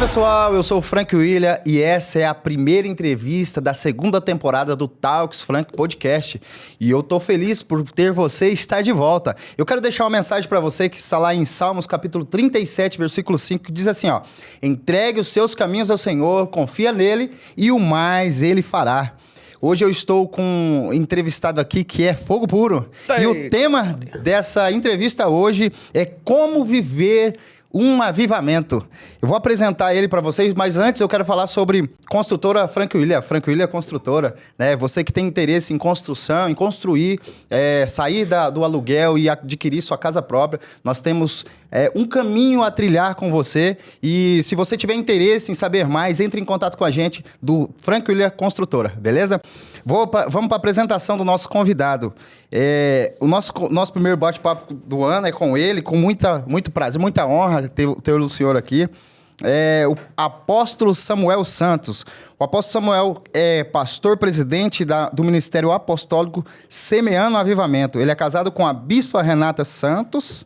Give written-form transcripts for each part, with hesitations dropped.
pessoal, eu sou o Frank William e essa é a primeira entrevista da segunda temporada do Talks Frank Podcast. E eu tô feliz por ter você estar de volta. Eu quero deixar uma mensagem para você que está lá em Salmos capítulo 37, versículo 5, que diz assim, ó: entregue os seus caminhos ao Senhor, confia nele e o mais ele fará. Hoje eu estou com um entrevistado aqui que é fogo puro. E o tema dessa entrevista hoje é como viver um avivamento. Eu vou apresentar ele para vocês, mas antes eu quero falar sobre construtora Frank William. Frank William é construtora, né? Você que tem interesse em construção, em construir, sair do aluguel e adquirir sua casa própria, nós temos um caminho a trilhar com você. E se você tiver interesse em saber mais, entre em contato com a gente do Frank William Construtora, beleza? Vamos para a apresentação do nosso convidado. O nosso primeiro bate-papo do ano é com ele, com muito prazer, muita honra ter o senhor aqui. O apóstolo Samuel Santos. O apóstolo Samuel é pastor-presidente do Ministério Apostólico Semeando Avivamento. Ele é casado com a bispa Renata Santos,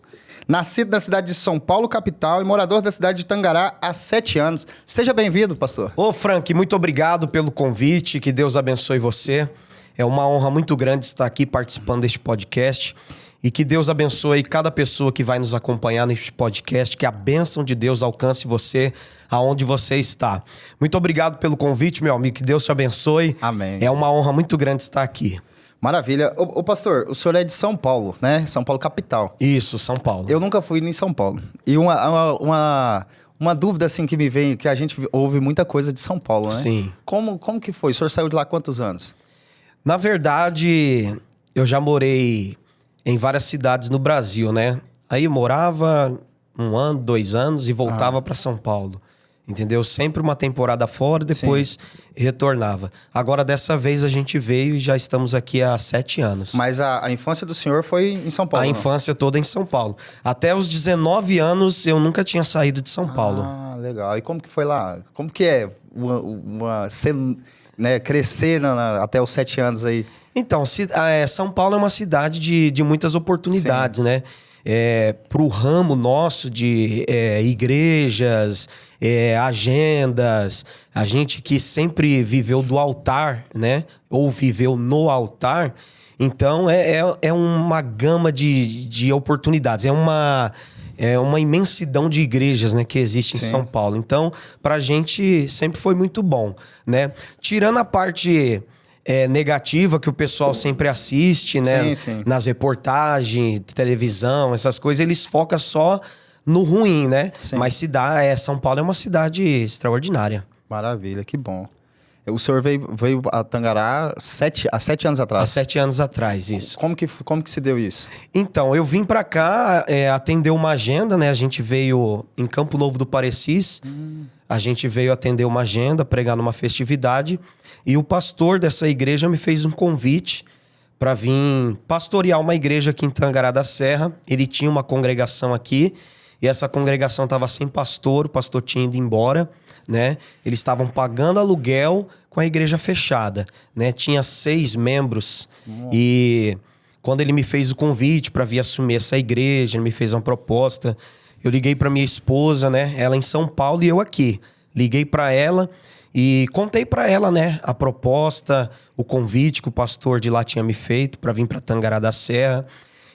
nascido na cidade de São Paulo, capital, e morador da cidade de Tangará há 7 anos. Seja bem-vindo, pastor. Ô, Frank, muito obrigado pelo convite, que Deus abençoe você. É uma honra muito grande estar aqui participando deste podcast e que Deus abençoe cada pessoa que vai nos acompanhar neste podcast, que a bênção de Deus alcance você aonde você está. Muito obrigado pelo convite, meu amigo, que Deus te abençoe. Amém. É uma honra muito grande estar aqui. Maravilha. Ô pastor, o senhor é de São Paulo, né? São Paulo capital. Isso, São Paulo. Eu nunca fui em São Paulo. E uma dúvida assim que me vem, que a gente ouve muita coisa de São Paulo, né? Sim. Como que foi? O senhor saiu de lá há quantos anos? Na verdade, eu já morei em várias cidades no Brasil, né? Aí eu morava 1 ano, 2 anos e voltava para São Paulo. Entendeu? Sempre uma temporada fora, depois retornava. Agora, dessa vez, a gente veio e já estamos aqui há 7 anos. Mas a infância do senhor foi em São Paulo, A não? infância toda em São Paulo. Até os 19 anos, eu nunca tinha saído de São Paulo. Ah, legal. E como que foi lá? Como que é crescer até os 7 anos aí? Então, São Paulo é uma cidade de muitas oportunidades, né? Para o ramo nosso de igrejas, agendas, a gente que sempre viveu do altar, né? Ou viveu no altar, então é uma gama de oportunidades, é uma imensidão de igrejas, né, que existe em São Paulo. Então, pra gente sempre foi muito bom, né? Tirando a parte negativa que o pessoal sempre assiste, né? Sim. Nas reportagens, televisão, essas coisas, eles focam só no ruim, né? Sim. Mas São Paulo é uma cidade extraordinária. Maravilha, que bom. O senhor veio a Tangará há 7 anos atrás? Há 7 anos atrás, isso. Como que se deu isso? Então, eu vim pra cá atender uma agenda, né? A gente veio em Campo Novo do Parecis. A gente veio atender uma agenda, pregar numa festividade. E o pastor dessa igreja me fez um convite para vir pastorear uma igreja aqui em Tangará da Serra. Ele tinha uma congregação aqui e essa congregação estava sem pastor, o pastor tinha ido embora, né? Eles estavam pagando aluguel com a igreja fechada, né? Tinha 6 membros e quando ele me fez o convite para vir assumir essa igreja, ele me fez uma proposta. Eu liguei para minha esposa, né? Ela em São Paulo e eu aqui. Liguei para ela e contei para ela, né, a proposta, o convite que o pastor de lá tinha me feito para vir para Tangará da Serra.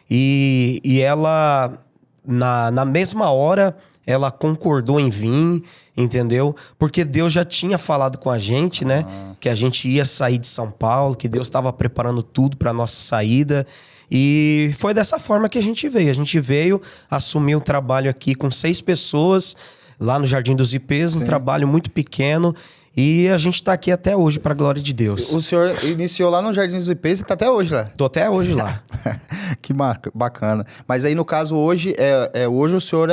E ela, na mesma hora, ela concordou em vir, entendeu? Porque Deus já tinha falado com a gente, né, que a gente ia sair de São Paulo, que Deus estava preparando tudo para nossa saída. E foi dessa forma que a gente veio. A gente veio assumir um trabalho aqui com 6 pessoas, lá no Jardim dos Ipês, um trabalho muito pequeno. E a gente tá aqui até hoje, pra glória de Deus. O senhor iniciou lá no Jardim dos Ipês e tá até hoje lá? Tô até hoje lá. Que bacana. Mas aí, no caso, hoje, hoje o senhor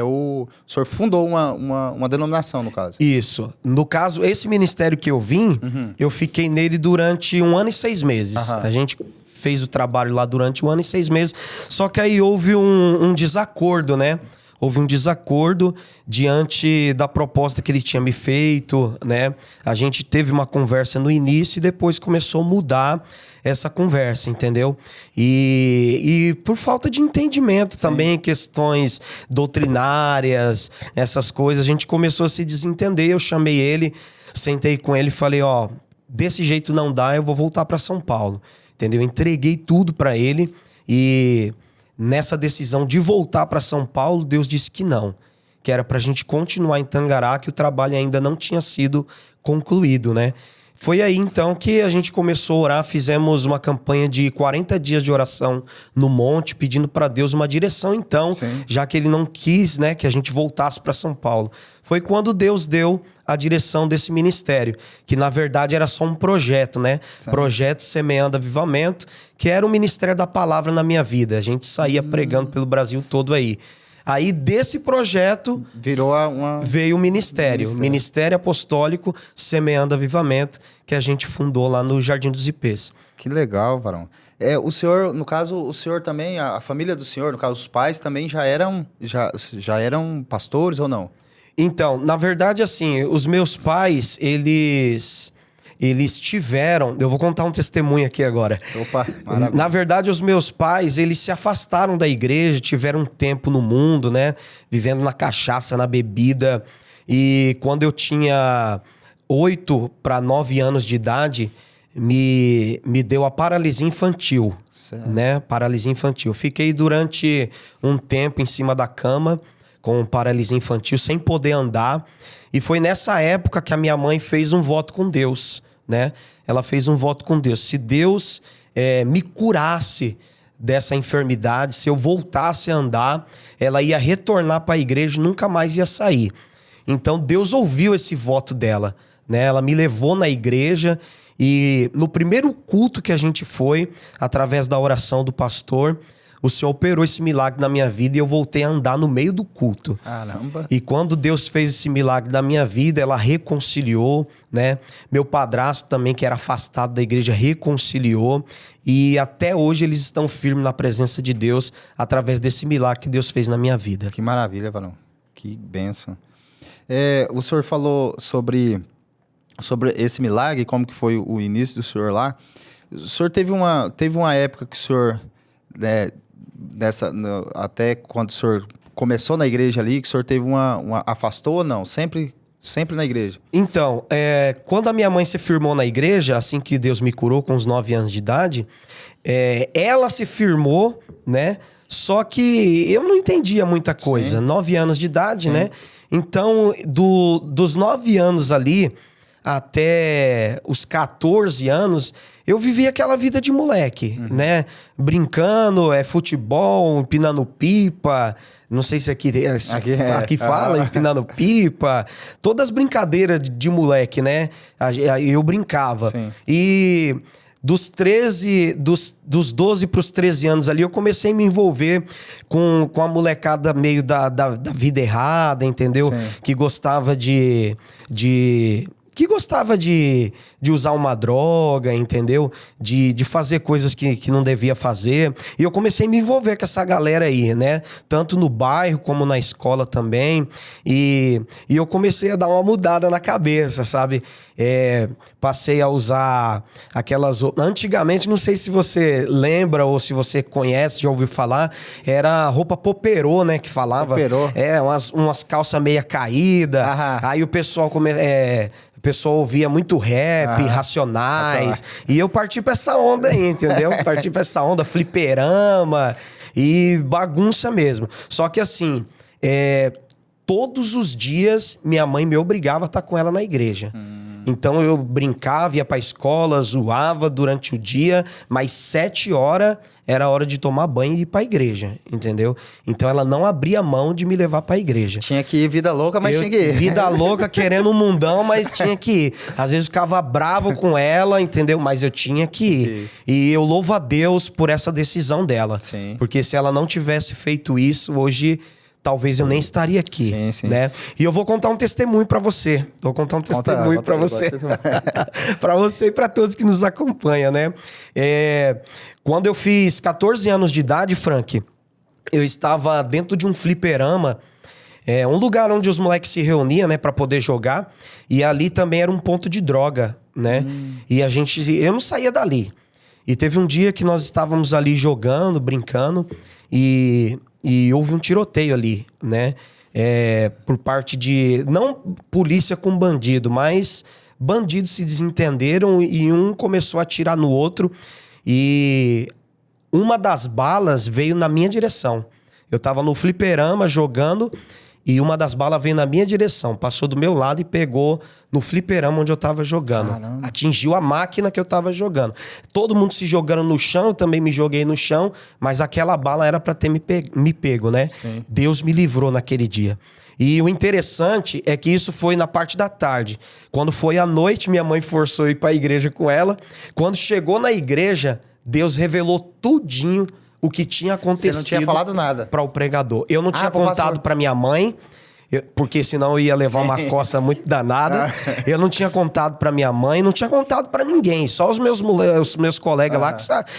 o senhor fundou uma denominação, no caso. Isso. No caso, esse ministério que eu vim, eu fiquei nele durante 1 ano e 6 meses. A gente fez o trabalho lá durante 1 ano e 6 meses. Só que aí houve um desacordo, né? houve um desacordo diante da proposta que ele tinha me feito, né? A gente teve uma conversa no início e depois começou a mudar essa conversa, entendeu? E por falta de entendimento também, questões doutrinárias, essas coisas, a gente começou a se desentender. Eu chamei ele, sentei com ele e falei, ó, desse jeito não dá, eu vou voltar para São Paulo, entendeu? Entreguei tudo para ele e nessa decisão de voltar para São Paulo, Deus disse que não, que era para a gente continuar em Tangará, que o trabalho ainda não tinha sido concluído, né? Foi aí, então, que a gente começou a orar, fizemos uma campanha de 40 dias de oração no monte, pedindo para Deus uma direção, então, já que ele não quis, né, que a gente voltasse para São Paulo. Foi quando Deus deu a direção desse ministério, que na verdade era só um projeto, né? Projeto Semeando Avivamento, que era o ministério da palavra na minha vida. A gente saía pregando pelo Brasil todo aí. Aí desse projeto veio o Ministério Apostólico Semeando Avivamento, que a gente fundou lá no Jardim dos Ipês. Que legal, varão. O senhor, no caso, o senhor também, a família do senhor, no caso, os pais também já eram pastores ou não? Então, na verdade, assim, os meus pais, eles tiveram... Eu vou contar um testemunho aqui agora. Opa, maravilha. Na verdade, os meus pais, eles se afastaram da igreja, tiveram um tempo no mundo, né? Vivendo na cachaça, na bebida. E quando eu tinha 8 para 9 anos de idade, me deu a paralisia infantil, né? Paralisia infantil. Fiquei durante um tempo em cima da cama, com paralisia infantil, sem poder andar. E foi nessa época que a minha mãe fez um voto com Deus, né? Ela fez um voto com Deus. Se Deus me curasse dessa enfermidade, se eu voltasse a andar, ela ia retornar para a igreja e nunca mais ia sair. Então Deus ouviu esse voto dela, né? Ela me levou na igreja e no primeiro culto que a gente foi, através da oração do pastor, o Senhor operou esse milagre na minha vida e eu voltei a andar no meio do culto. Caramba! E quando Deus fez esse milagre na minha vida, ela reconciliou, né? Meu padrasto também, que era afastado da igreja, reconciliou. E até hoje eles estão firmes na presença de Deus através desse milagre que Deus fez na minha vida. Que maravilha, varão. Que bênção. O senhor falou sobre esse milagre, como que foi o início do senhor lá. O senhor teve uma época que o senhor... até quando o senhor começou na igreja ali, que o senhor teve afastou ou não? Sempre na igreja? Então, quando a minha mãe se firmou na igreja, assim que Deus me curou com os 9 anos de idade, ela se firmou, né? Só que eu não entendia muita coisa. Sim. 9 anos de idade, sim, né? Então, dos 9 anos ali até os 14 anos, eu vivi aquela vida de moleque, né? Brincando, futebol, empinando pipa. Não sei se aqui fala, empinando pipa. Todas as brincadeiras de moleque, né? Eu brincava. Sim. E dos 12 para os 13 anos ali, eu comecei a me envolver com a molecada meio da vida errada, entendeu? Sim. Que gostava de usar uma droga, entendeu? De fazer coisas que não devia fazer. E eu comecei a me envolver com essa galera aí, né? Tanto no bairro como na escola também. E eu comecei a dar uma mudada na cabeça, sabe? Passei a usar aquelas... Antigamente, não sei se você lembra ou se você conhece, já ouviu falar, era roupa poperô, né? Que falava. Poperô. Umas calças meia caídas. Aí o pessoal... O pessoal ouvia muito rap, Racionais. E eu parti pra essa onda aí, entendeu? Parti pra essa onda, fliperama e bagunça mesmo. Só que assim, todos os dias minha mãe me obrigava a estar com ela na igreja. Então eu brincava, ia pra escola, zoava durante o dia, mas 7 horas era a hora de tomar banho e ir pra igreja, entendeu? Então ela não abria mão de me levar pra igreja. Tinha que ir vida louca, mas tinha que ir. Vida louca, querendo um mundão, mas tinha que ir. Às vezes ficava bravo com ela, entendeu? Mas eu tinha que ir. E eu louvo a Deus por essa decisão dela. Sim. Porque se ela não tivesse feito isso, hoje... talvez eu nem estaria aqui, sim, sim, né? E eu vou contar um testemunho pra você. Vou contar um testemunho pra você. Pra você e pra todos que nos acompanham, né? Quando eu fiz 14 anos de idade, Frank, eu estava dentro de um fliperama, um lugar onde os moleques se reuniam, né, para poder jogar. E ali também era um ponto de droga, né? E eu não saía dali. E teve um dia que nós estávamos ali jogando, brincando, e houve um tiroteio ali, né? Por parte de, não polícia com bandido, mas bandidos se desentenderam e um começou a atirar no outro. E uma das balas veio na minha direção. Eu tava no fliperama jogando e uma das balas veio na minha direção. Passou do meu lado e pegou no fliperama onde eu tava jogando. Caramba. Atingiu a máquina que eu tava jogando. Todo mundo se jogando no chão, eu também me joguei no chão, mas aquela bala era pra ter me pego, né? Sim. Deus me livrou naquele dia. E o interessante é que isso foi na parte da tarde. Quando foi à noite, minha mãe forçou eu ir pra igreja com ela. Quando chegou na igreja, Deus revelou tudinho o que tinha acontecido. Você não tinha falado nada para o pregador. Eu não tinha pro pastor. contado para minha mãe, porque senão eu ia levar uma coça muito danada. Eu não tinha contado para minha mãe, não tinha contado para ninguém. Só os meus colegas lá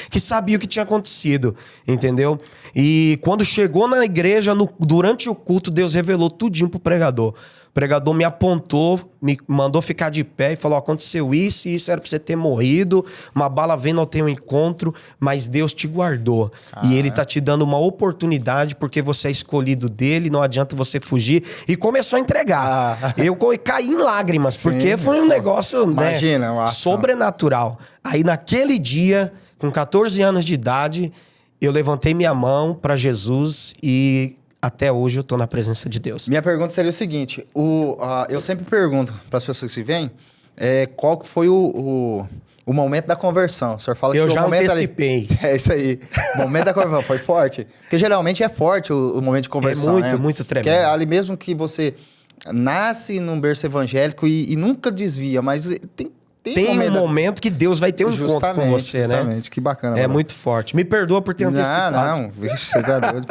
que sabiam o que tinha acontecido, entendeu? E quando chegou na igreja, durante o culto, Deus revelou tudinho pro pregador. O pregador me apontou, me mandou ficar de pé e falou: aconteceu isso e isso era pra você ter morrido, uma bala vendo ao teu encontro, mas Deus te guardou. E Ele tá te dando uma oportunidade porque você é escolhido dele, não adianta você fugir. E começou a entregar. Eu caí em lágrimas, porque foi um negócio, imagina, né, sobrenatural. Aí naquele dia, com 14 anos de idade, eu levantei minha mão para Jesus e até hoje eu tô na presença de Deus. Minha pergunta seria o seguinte: eu sempre pergunto para as pessoas que vêm qual que foi o momento da conversão. O senhor fala eu que já o momento antecipei. É isso aí. O momento da conversão foi forte? Porque geralmente é forte o momento de conversão. É muito, né? muito tremendo. Que é ali mesmo que você nasce num berço evangélico e nunca desvia, mas tem um momento que Deus vai ter um encontro com você, né? Justamente, que bacana. É muito forte. Me perdoa por ter antecipado. Não, vixe, você tá doido.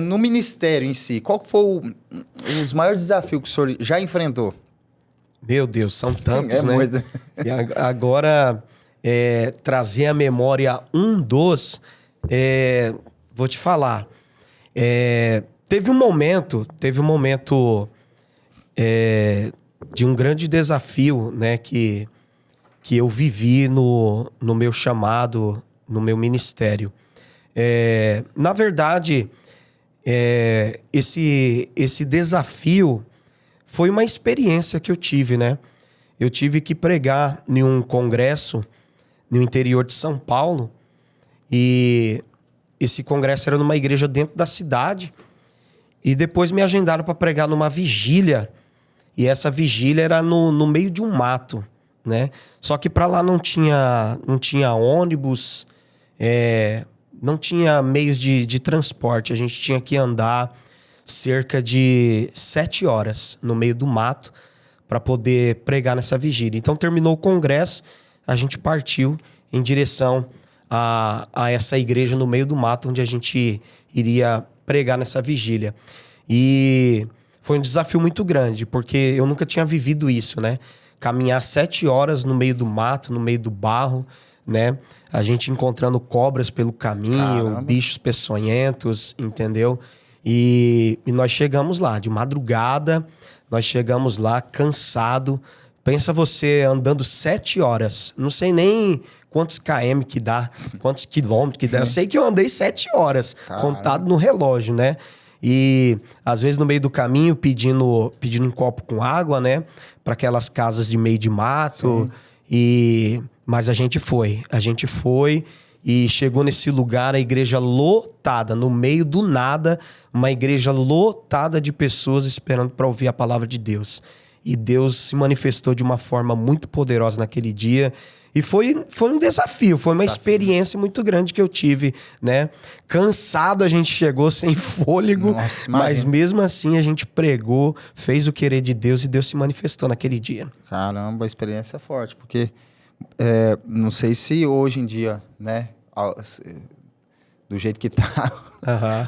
No ministério em si, qual que foi os maiores desafios que o senhor já enfrentou? Meu Deus, são tantos, né? Muito. E agora, trazer à memória um dos... vou te falar. Teve um momento de um grande desafio, né? Que eu vivi no meu chamado, no meu ministério. Na verdade, esse desafio foi uma experiência que eu tive, né? Eu tive que pregar em um congresso no interior de São Paulo e esse congresso era numa igreja dentro da cidade e depois me agendaram para pregar numa vigília e essa vigília era no meio de um mato, né? Só que para lá não tinha ônibus, não tinha meios de transporte. A gente tinha que andar cerca de 7 horas no meio do mato para poder pregar nessa vigília. Então terminou o congresso, a gente partiu em direção a essa igreja no meio do mato onde a gente iria pregar nessa vigília. E foi um desafio muito grande, porque eu nunca tinha vivido isso, né? Caminhar 7 horas no meio do mato, no meio do barro, né? A gente encontrando cobras pelo caminho, Caramba. bichos peçonhentos, entendeu? E nós chegamos lá de madrugada, nós chegamos lá cansado. Pensa você andando 7 horas, não sei nem quantos km que dá, quantos quilômetros que dá. Eu sei que eu andei 7 horas, contado no relógio, né? E às vezes no meio do caminho pedindo um copo com água, né? Para aquelas casas de meio de mato. Mas a gente foi e chegou nesse lugar, a igreja lotada, no meio do nada, uma igreja lotada de pessoas esperando para ouvir a palavra de Deus. E Deus se manifestou de uma forma muito poderosa naquele dia. E foi um desafio, foi uma experiência muito grande que eu tive, né? Cansado, a gente chegou sem fôlego, Nossa, mas mesmo assim a gente pregou, fez o querer de Deus e Deus se manifestou naquele dia. Caramba, a experiência é forte, porque não sei se hoje em dia, né, do jeito que tá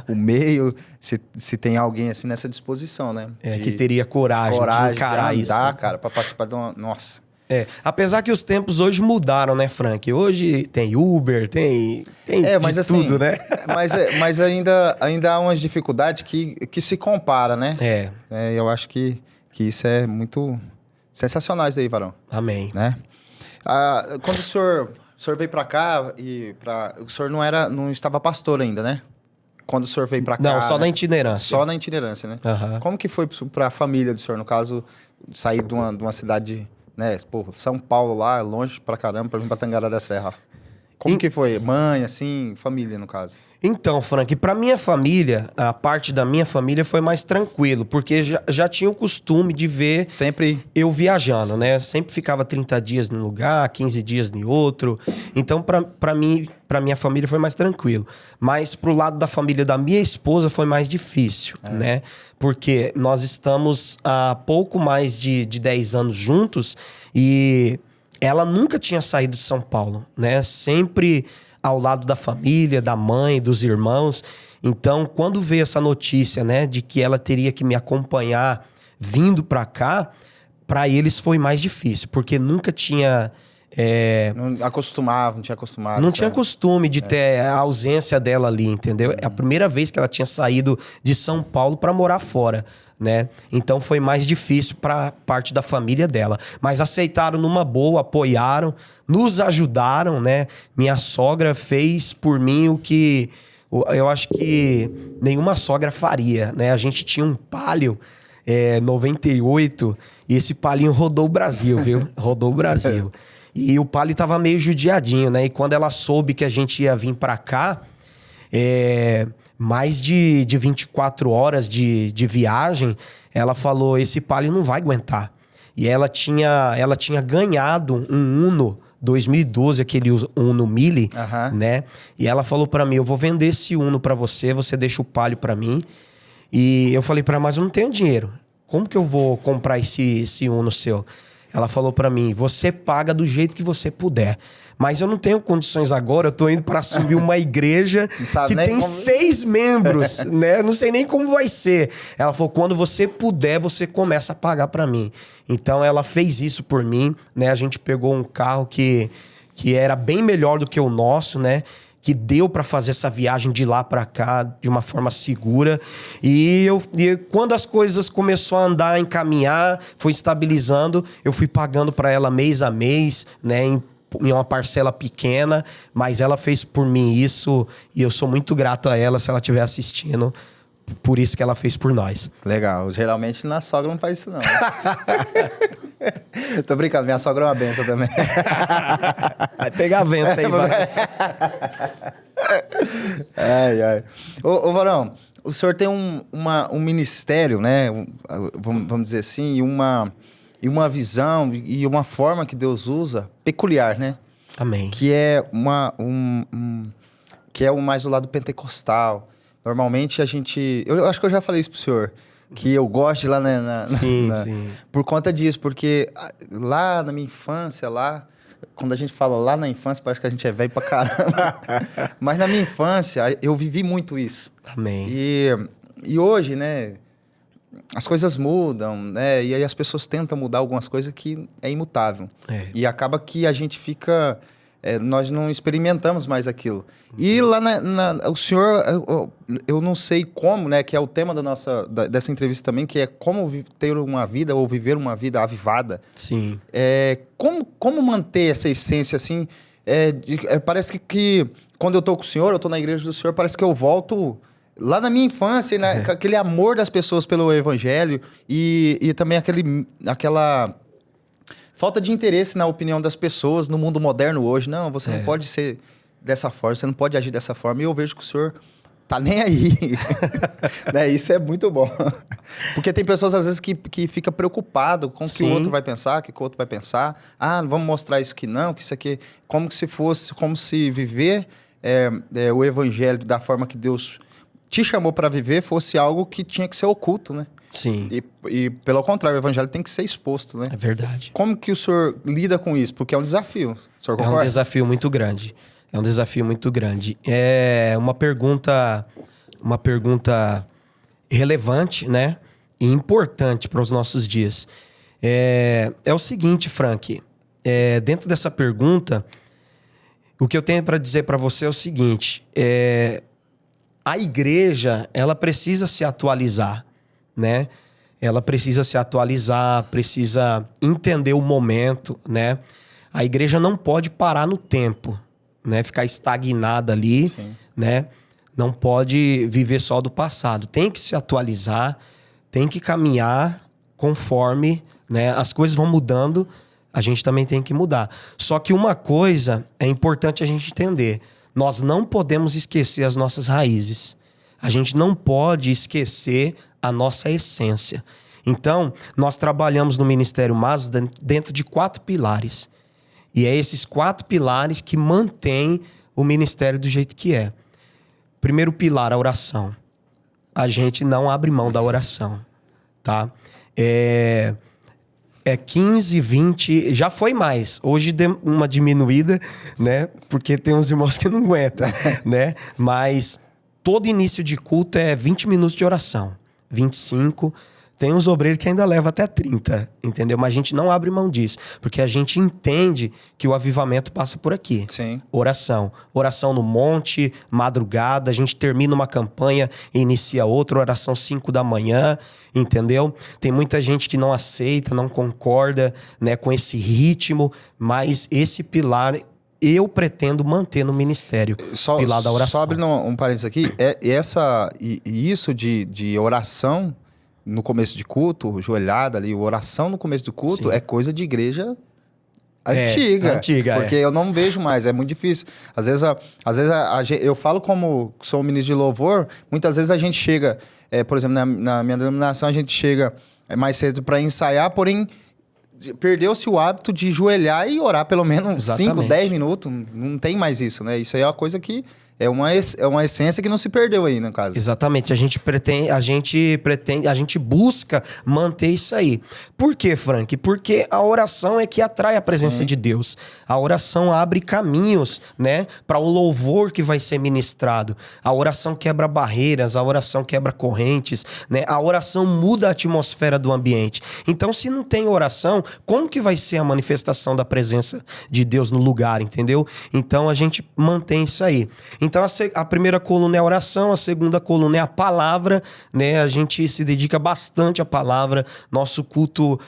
o meio, se tem alguém assim nessa disposição, né? Que teria coragem de encarar de andar, isso. cara, para participar de uma... Nossa... Apesar que os tempos hoje mudaram, né, Frank? Hoje tem Uber, tem mas de assim, tudo, né? Mas ainda há umas dificuldades que se compara, né? Eu acho que isso é muito sensacional isso aí, Varão. Amém. Né? Quando o senhor veio para cá o senhor não estava pastor ainda, né? Quando o senhor veio para cá... Não, só na itinerância. Só na itinerância, né? Uhum. Como que foi para a família do senhor, no caso, sair de uma cidade, né? Pô, São Paulo lá, longe pra caramba, pra vir pra Tangará da Serra. Como que foi? Mãe, assim, família, no caso? Então, Frank, para minha família, a parte da minha família foi mais tranquilo, porque já tinha o costume de ver sempre eu viajando, né? Sempre ficava 30 dias num lugar, 15 dias em outro. Então, para minha família foi mais tranquilo. Mas pro lado da família da minha esposa foi mais difícil, né? Porque nós estamos há pouco mais de 10 anos juntos e ela nunca tinha saído de São Paulo, né? Sempre ao lado da família, da mãe, dos irmãos. Então, quando veio essa notícia, né, de que ela teria que me acompanhar vindo para cá, para eles foi mais difícil, porque nunca tinha... Não tinha acostumado. Não tinha costume de ter a ausência dela ali, entendeu? É a primeira vez que ela tinha saído de São Paulo para morar fora, né? Então foi mais difícil para parte da família dela. Mas aceitaram numa boa, apoiaram, nos ajudaram, né? Minha sogra fez por mim o que eu acho que nenhuma sogra faria, né? A gente tinha um Palio 98 e esse Palinho rodou o Brasil, viu? Rodou o Brasil. E o Palio tava meio judiadinho, né? E quando ela soube que a gente ia vir pra cá, mais de 24 horas de viagem, ela falou, esse Palio não vai aguentar. E ela tinha ganhado um Uno 2012, aquele Uno Mille, né? E ela falou pra mim, eu vou vender esse Uno pra você deixa o Palio pra mim. E eu falei pra ela, mas eu não tenho dinheiro. Como que eu vou comprar esse Uno seu? Ela falou pra mim, você paga do jeito que você puder. Mas eu não tenho condições agora, eu tô indo para assumir uma igreja que tem 6 membros, né? Não sei nem como vai ser. Ela falou, quando você puder, você começa a pagar pra mim. Então ela fez isso por mim, né? A gente pegou um carro que era bem melhor do que o nosso, né? Que deu para fazer essa viagem de lá para cá de uma forma segura. E quando as coisas começou a andar, encaminhar, foi estabilizando, eu fui pagando para ela mês a mês, né, em uma parcela pequena, mas ela fez por mim isso e eu sou muito grato a ela se ela estiver assistindo. Por isso que ela fez por nós. Legal. Geralmente na sogra não faz isso, não. Tô brincando, minha sogra é uma benção também. Vai pegar vento aí, vai. Ai. Ô, Varão, o senhor tem um ministério, né? Vamos dizer assim, e uma visão e uma forma que Deus usa peculiar, né? Amém. Que é que é o mais do lado pentecostal. Normalmente a gente... Eu acho que eu já falei isso pro senhor. Que eu gosto de ir lá sim. Por conta disso. Porque lá na minha infância, quando a gente fala lá na infância, parece que a gente é velho pra caramba. Mas na minha infância, eu vivi muito isso. Amém. E hoje, né? As coisas mudam, né? E aí as pessoas tentam mudar algumas coisas que é imutável. E acaba que a gente fica... nós não experimentamos mais aquilo. E lá o senhor, eu não sei como, né? Que é o tema dessa entrevista também, que é como ter uma vida ou viver uma vida avivada. Sim. Como manter essa essência, assim? Parece que quando eu tô com o senhor, eu tô na igreja do senhor, parece que eu volto... Lá na minha infância, né? Aquele amor das pessoas pelo evangelho e também aquela falta de interesse na opinião das pessoas no mundo moderno hoje. Não, você não pode ser dessa forma, você não pode agir dessa forma. E eu vejo que o senhor tá nem aí. Né? Isso é muito bom. Porque tem pessoas, às vezes, que fica preocupado com o que o outro vai pensar, o que o outro vai pensar. Ah, vamos mostrar isso que não, que isso aqui... Como se viver o evangelho da forma que Deus... te chamou para viver fosse algo que tinha que ser oculto, né? Sim. E pelo contrário, o evangelho tem que ser exposto, né? É verdade. Como que o senhor lida com isso? Porque é um desafio. O senhor concorda? É um desafio muito grande. É um desafio muito grande. É uma pergunta relevante, né? E importante para os nossos dias. É o seguinte, Frank. dentro dessa pergunta, o que eu tenho para dizer para você é o seguinte: a igreja, ela precisa se atualizar, né? Ela precisa se atualizar, precisa entender o momento, né? A igreja não pode parar no tempo, né? Ficar estagnada ali, Sim. né? Não pode viver só do passado. Tem que se atualizar, tem que caminhar conforme, né, as coisas vão mudando, a gente também tem que mudar. Só que uma coisa é importante a gente entender: nós não podemos esquecer as nossas raízes. A gente não pode esquecer a nossa essência. Então, nós trabalhamos no Ministério MAS dentro de 4 pilares. E é esses 4 pilares que mantêm o ministério do jeito que é. Primeiro pilar, a oração. A gente não abre mão da oração, tá? É 15, 20, já foi mais. Hoje deu uma diminuída, né? Porque tem uns irmãos que não aguentam, né? Mas todo início de culto é 20 minutos de oração. 25. Tem uns obreiros que ainda levam até 30, entendeu? Mas a gente não abre mão disso, porque a gente entende que o avivamento passa por aqui. Sim. Oração. Oração no monte, madrugada, a gente termina uma campanha e inicia outra, oração 5 da manhã, entendeu? Tem muita gente que não aceita, não concorda, né, com esse ritmo, mas esse pilar eu pretendo manter no ministério. Pilar da oração. Só abrindo um parênteses aqui, isso de oração no começo de culto, joelhada ali, oração no começo do culto, Sim. é coisa de igreja antiga. Porque eu não vejo mais, é muito difícil. Às vezes eu falo como sou um ministro de louvor, muitas vezes a gente chega, por exemplo, na minha denominação, a gente chega mais cedo para ensaiar, porém perdeu-se o hábito de joelhar e orar pelo menos 5, 10 minutos. Não tem mais isso, né? Isso aí é uma coisa que é uma essência que não se perdeu aí, no caso. Exatamente. A gente busca manter isso aí. Por quê, Frank? Porque a oração é que atrai a presença Sim. de Deus. A oração abre caminhos, né, para o louvor que vai ser ministrado. A oração quebra barreiras, a oração quebra correntes, né? A oração muda a atmosfera do ambiente. Então, se não tem oração, como que vai ser a manifestação da presença de Deus no lugar, entendeu? Então, a gente mantém isso aí. Então, a primeira coluna é a oração, a segunda coluna é a palavra, né? A gente se dedica bastante à palavra. Nosso culto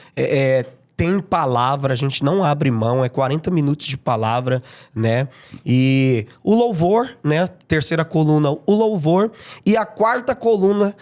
tem palavra, a gente não abre mão, é 40 minutos de palavra, né? E o louvor, né? Terceira coluna, o louvor. E a quarta coluna,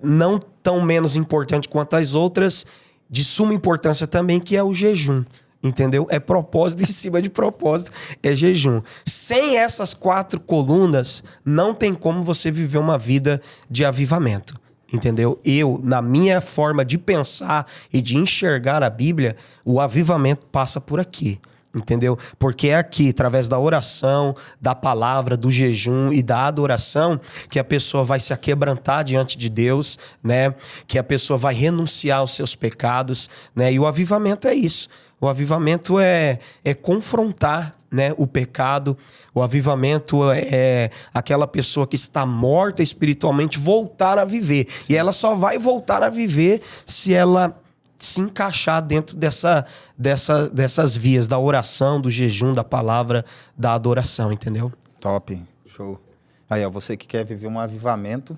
não tão menos importante quanto as outras, de suma importância também, que é o jejum. Entendeu? É propósito em cima de propósito, é jejum. Sem essas 4 colunas, não tem como você viver uma vida de avivamento. Entendeu? Na minha forma de pensar e de enxergar a Bíblia, o avivamento passa por aqui. Entendeu? Porque é aqui, através da oração, da palavra, do jejum e da adoração, que a pessoa vai se aquebrantar diante de Deus, né? Que a pessoa vai renunciar aos seus pecados, né? E o avivamento é isso. O avivamento é confrontar, né, o pecado. O avivamento é aquela pessoa que está morta espiritualmente voltar a viver. Sim. E ela só vai voltar a viver se ela se encaixar dentro dessas vias da oração, do jejum, da palavra, da adoração, entendeu? Top, show. Aí, ó, você que quer viver um avivamento,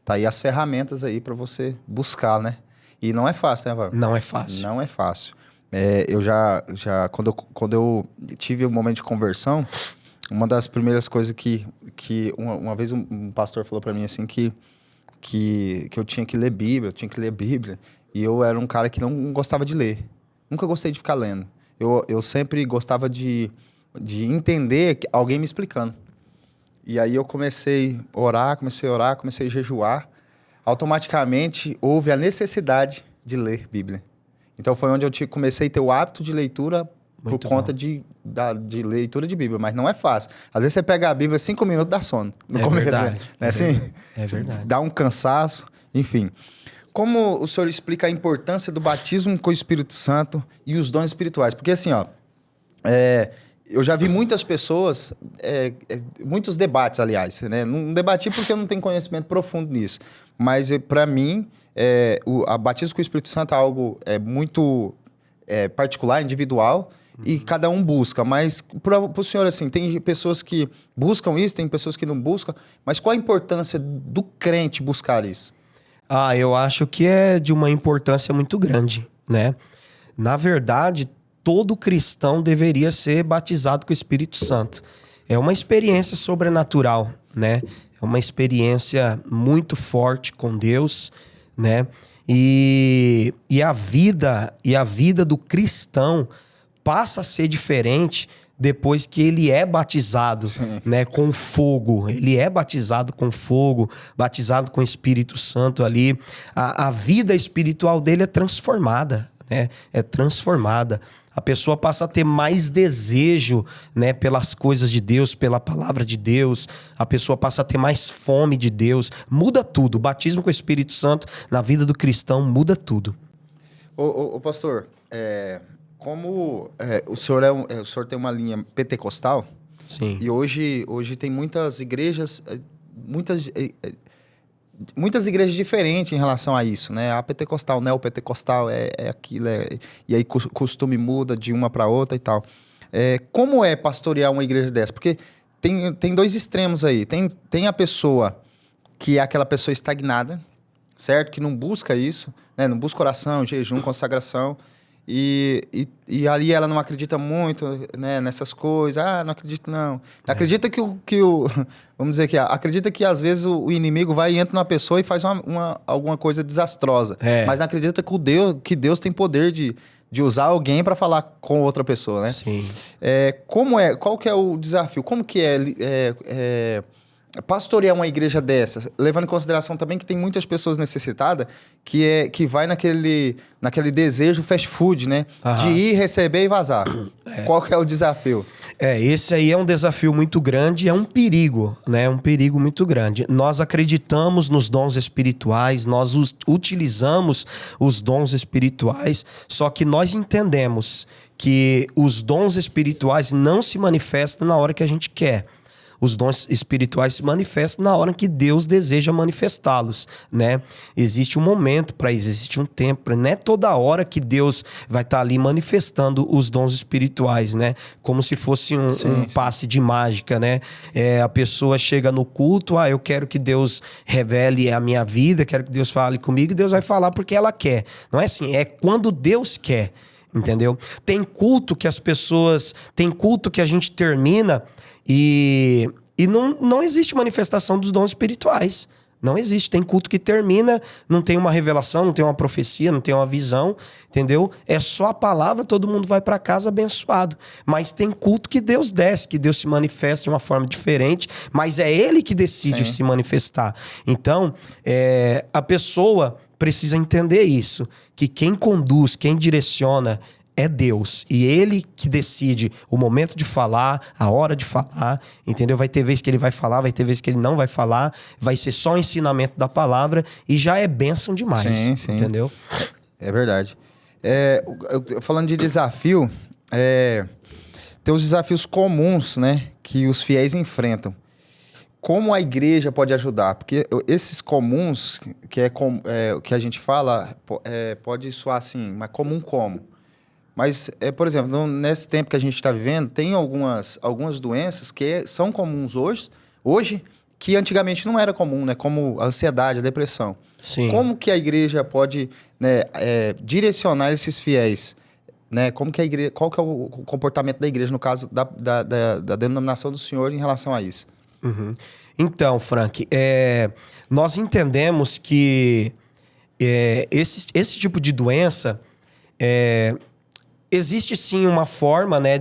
tá aí as ferramentas aí para você buscar, né? E não é fácil, né, Val? Não é fácil. Não é fácil. Eu quando eu tive um momento de conversão, uma das primeiras coisas que uma vez um pastor falou para mim assim que eu tinha que ler Bíblia, e eu era um cara que não gostava de ler. Nunca gostei de ficar lendo. Eu sempre gostava de entender alguém me explicando. E aí eu comecei a orar, comecei a jejuar. Automaticamente houve a necessidade de ler Bíblia. Então foi onde eu comecei a ter o hábito de leitura por conta de leitura de Bíblia. Mas não é fácil. Às vezes você pega a Bíblia 5 minutos e dá sono. No começo, verdade. Né? É assim? É verdade. Dá um cansaço, enfim. Como o senhor explica a importância do batismo com o Espírito Santo e os dons espirituais? Porque assim, ó, eu já vi muitas pessoas, muitos debates, aliás, né? Não debati porque eu não tenho conhecimento profundo nisso. Mas para mim, a batismo com o Espírito Santo é algo muito particular, individual. e cada um busca. Mas para o senhor, assim, tem pessoas que buscam isso, tem pessoas que não buscam, mas qual a importância do crente buscar isso? Eu acho que é de uma importância muito grande, né? Na verdade, todo cristão deveria ser batizado com o Espírito Santo. É uma experiência sobrenatural, né? É uma experiência muito forte com Deus, né? E a vida do cristão passa a ser diferente depois que ele é batizado, né, com fogo. Ele é batizado com fogo, batizado com o Espírito Santo ali. A vida espiritual dele é transformada, né? É transformada. A pessoa passa a ter mais desejo, né, pelas coisas de Deus, pela palavra de Deus. A pessoa passa a ter mais fome de Deus. Muda tudo. O batismo com o Espírito Santo na vida do cristão muda tudo. Ô pastor, como o senhor o senhor tem uma linha pentecostal, Sim. e hoje tem muitas igrejas, muitas igrejas diferentes em relação a isso, né? A pentecostal, neopentecostal é aquilo, e aí costume muda de uma para outra e tal. Como é pastorear uma igreja dessa? Porque tem dois extremos aí. Tem a pessoa que é aquela pessoa estagnada, certo? Que não busca isso, né? Não busca oração, jejum, consagração. E ali ela não acredita muito, né, nessas coisas. Não acredito não. Acredita que vamos dizer que acredita que às vezes o inimigo vai e entra numa pessoa e faz alguma coisa desastrosa. Mas não acredita que Deus tem poder de usar alguém para falar com outra pessoa, né? Sim. Qual que é o desafio? Como que é pastorear uma igreja dessa, levando em consideração também que tem muitas pessoas necessitadas que vai naquele desejo fast food, né? De ir, receber e vazar. Qual que é o desafio? Esse aí é um desafio muito grande, é um perigo, né? Um perigo muito grande. Nós acreditamos nos dons espirituais, nós utilizamos os dons espirituais, só que nós entendemos que os dons espirituais não se manifestam na hora que a gente quer. Os dons espirituais se manifestam na hora que Deus deseja manifestá-los, né? Existe um momento para isso, existe um tempo. Não é toda hora que Deus vai estar ali manifestando os dons espirituais, né? Como se fosse um passe de mágica, né? A pessoa chega no culto, eu quero que Deus revele a minha vida, quero que Deus fale comigo, e Deus vai falar porque ela quer. Não é assim, é quando Deus quer, entendeu? Tem culto que a gente termina e não existe manifestação dos dons espirituais. Não existe. Tem culto que termina, não tem uma revelação, não tem uma profecia, não tem uma visão, entendeu? É só a palavra, todo mundo vai para casa abençoado. Mas tem culto que Deus desce, que Deus se manifesta de uma forma diferente, mas é Ele que decide se manifestar. Então, a pessoa precisa entender isso, que quem conduz, quem direciona é Deus, e Ele que decide o momento de falar, a hora de falar, entendeu? Vai ter vez que Ele vai falar, vai ter vez que Ele não vai falar, vai ser só o ensinamento da palavra e já é bênção demais, sim. entendeu? É verdade. Falando de desafio, tem os desafios comuns, né, que os fiéis enfrentam. Como a igreja pode ajudar? Porque esses comuns, que a gente fala, pode soar assim, mas comum como? Mas, por exemplo, nesse tempo que a gente está vivendo, tem algumas doenças que são comuns hoje, que antigamente não era comum, né? Como a ansiedade, a depressão. Sim. Como que a igreja pode, né, direcionar esses fiéis? Né? Qual que é o comportamento da igreja, no caso da denominação do Senhor, em relação a isso? Uhum. Então, Frank, nós entendemos que esse tipo de doença... Existe sim uma forma, né,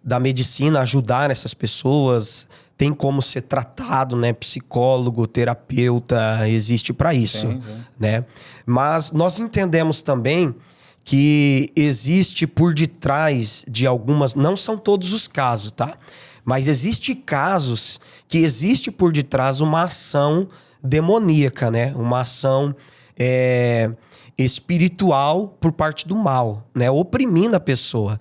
da medicina ajudar essas pessoas, tem como ser tratado, né, psicólogo, terapeuta, existe para isso, né? Mas nós entendemos também que existe por detrás de algumas, não são todos os casos, tá? Mas existe casos que existe por detrás uma ação demoníaca, né? Uma ação espiritual por parte do mal, né? Oprimindo a pessoa.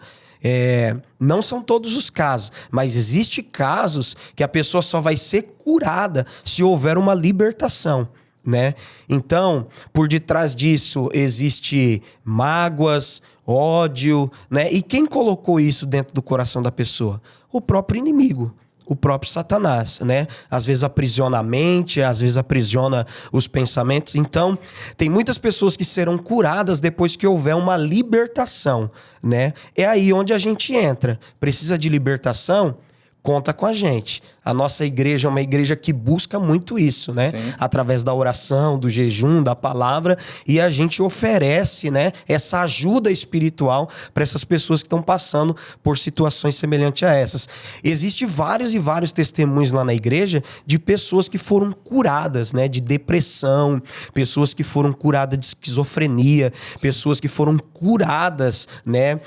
Não são todos os casos, mas existem casos que a pessoa só vai ser curada se houver uma libertação, né? Então, por detrás disso, existe mágoas, ódio, né? E quem colocou isso dentro do coração da pessoa? O próprio inimigo. O próprio Satanás, né? Às vezes aprisiona a mente, às vezes aprisiona os pensamentos. Então, tem muitas pessoas que serão curadas depois que houver uma libertação, né? É aí onde a gente entra. Precisa de libertação? Conta com a gente. A nossa igreja é uma igreja que busca muito isso, né? Sim. Através da oração, do jejum, da palavra, e a gente oferece, né, essa ajuda espiritual para essas pessoas que estão passando por situações semelhantes a essas. Existem vários e vários testemunhos lá na igreja de pessoas que foram curadas, né, de depressão, pessoas que foram curadas de esquizofrenia, pessoas que foram curadas, né,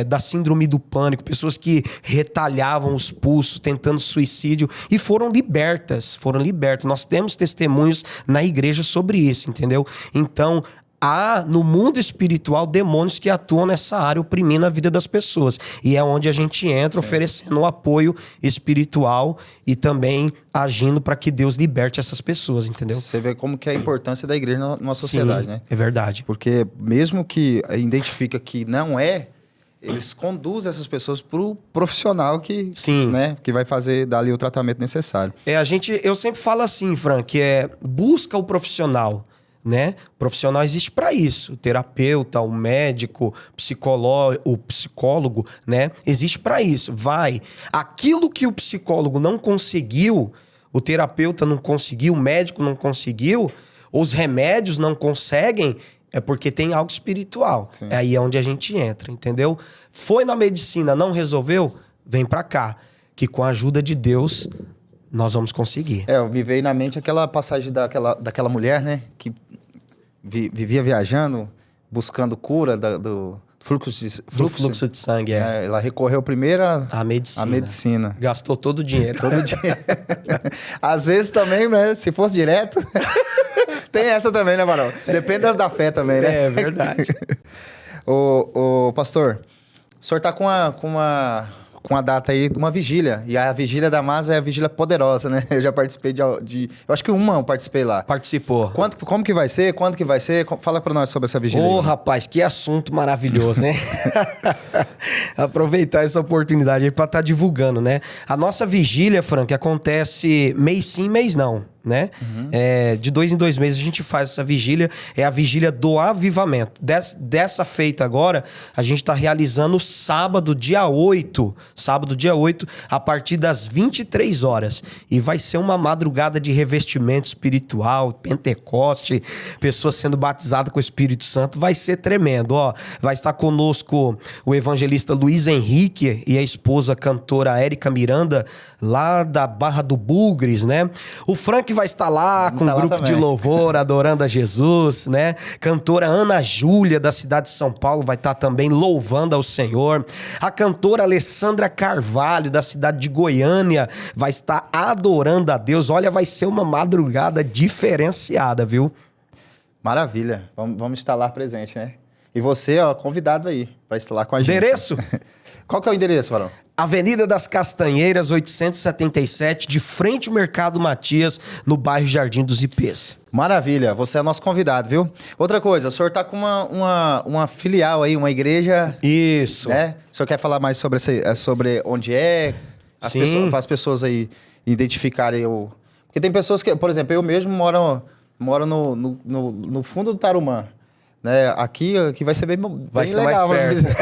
da síndrome do pânico, pessoas que retalhavam os pulsos, tentando suicídio, e foram libertas. Nós temos testemunhos na igreja sobre isso, entendeu? Então, há no mundo espiritual demônios que atuam nessa área, oprimindo a vida das pessoas. E é onde a gente entra, oferecendo um apoio espiritual e também agindo para que Deus liberte essas pessoas, entendeu? Você vê como que é a importância da igreja numa sociedade, Sim, né? É verdade. Porque mesmo que identifica que não é, eles conduzem essas pessoas pro profissional que, Sim. né, que vai fazer dali o tratamento necessário. Eu sempre falo assim, Fran, que busca o profissional, né? O profissional existe para isso. O terapeuta, o médico, o psicólogo, né? Existe para isso. Aquilo que o psicólogo não conseguiu, o terapeuta não conseguiu, o médico não conseguiu, os remédios não conseguem, é porque tem algo espiritual. Sim. É aí onde a gente entra, entendeu? Foi na medicina, não resolveu? Vem pra cá. Que com a ajuda de Deus, nós vamos conseguir. Me veio na mente aquela passagem daquela mulher, né? Que vivia viajando, buscando cura do fluxo De sangue, Ela recorreu primeiro à medicina. à medicina. Gastou todo o dinheiro. Todo dia. Às vezes também, né? Se fosse direto... Tem essa também, né, Varão? Depende da fé também, né? É verdade. Ô, pastor, o senhor tá com uma data aí de uma vigília. E a vigília da Masa é a vigília poderosa, né? Eu já participei de eu acho que eu participei lá. Participou. Como que vai ser? Quando que vai ser? Fala pra nós sobre essa vigília. Ô, rapaz, que assunto maravilhoso, hein? Aproveitar essa oportunidade aí pra estar divulgando, né? A nossa vigília, Frank, acontece mês sim, mês não, né? De 2 em 2 meses a gente faz essa vigília. É a vigília do avivamento. Dessa feita agora, a gente tá realizando sábado, dia 8. Sábado, dia 8, a partir das 23 horas. E vai ser uma madrugada de revestimento espiritual, Pentecoste, pessoas sendo batizadas com o Espírito Santo. Vai ser tremendo, ó. Vai estar conosco o evangelista Luiz Henrique e a esposa cantora Érica Miranda, lá da Barra do Bugres, né? O Frank vai estar lá com um grupo de louvor, adorando a Jesus, né? Cantora Ana Júlia, da cidade de São Paulo, vai estar também louvando ao Senhor. A cantora Alessandra Carvalho, da cidade de Goiânia, vai estar adorando a Deus. Olha, vai ser uma madrugada diferenciada, viu? Maravilha. Vamos estar lá presente, né? E você, ó, convidado aí para estar lá com a gente. Endereço? Qual que é o endereço, Varão? Avenida das Castanheiras, 877, de frente ao Mercado Matias, no bairro Jardim dos Ipês. Maravilha, você é nosso convidado, viu? Outra coisa, o senhor tá com uma filial aí, uma igreja... Isso. Né? O senhor quer falar mais sobre onde é? Sim. Para as pessoas aí identificarem o... Porque tem pessoas que, por exemplo, eu mesmo moro no fundo do Tarumã. Né? Aqui vai ser bem legal, mais perto.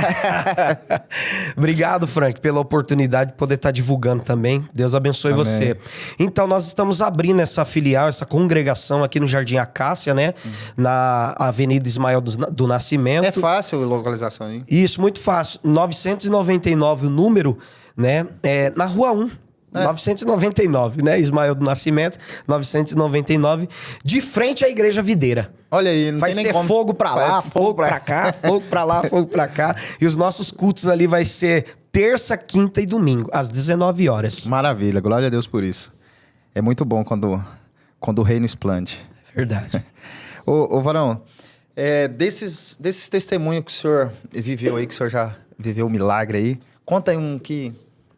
Obrigado, Frank, pela oportunidade de poder estar divulgando também. Deus abençoe Amém. você. Então, nós estamos abrindo essa filial, essa congregação aqui no Jardim Acácia, né? Na Avenida Ismael do Nascimento. É fácil a localização aí? Isso, muito fácil. 999 o número, né? Na Rua 1. 999, né? Ismael do Nascimento, 999, de frente à Igreja Videira. Olha aí, não vai tem nem ser como... fogo pra lá, fogo pra cá, fogo pra lá, fogo pra cá. E os nossos cultos ali vai ser terça, quinta e domingo, às 19 horas. Maravilha, glória a Deus por isso. É muito bom quando o reino explode. É verdade. Ô Varão, desses testemunhos que o senhor viveu aí, que o senhor já viveu um milagre aí, conta aí que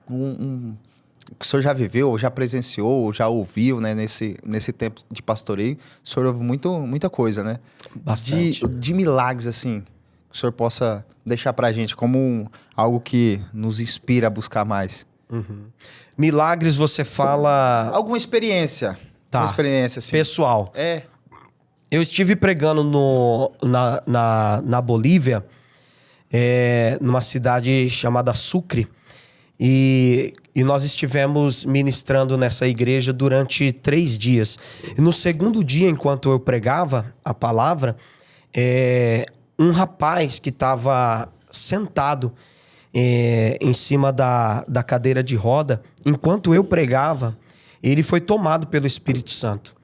o senhor já viveu, ou já presenciou, ou já ouviu, né, nesse tempo de pastoreio. O senhor ouviu muita coisa, né? Bastante. De milagres, assim, que o senhor possa deixar pra gente como algo que nos inspira a buscar mais. Milagres, você fala... Alguma experiência. Tá. Uma experiência, assim. Pessoal. É. Eu estive pregando na Bolívia, numa cidade chamada Sucre, e nós estivemos ministrando nessa igreja durante 3 dias. E no segundo dia, enquanto eu pregava a palavra, um rapaz que estava sentado em cima da cadeira de roda, enquanto eu pregava, ele foi tomado pelo Espírito Santo.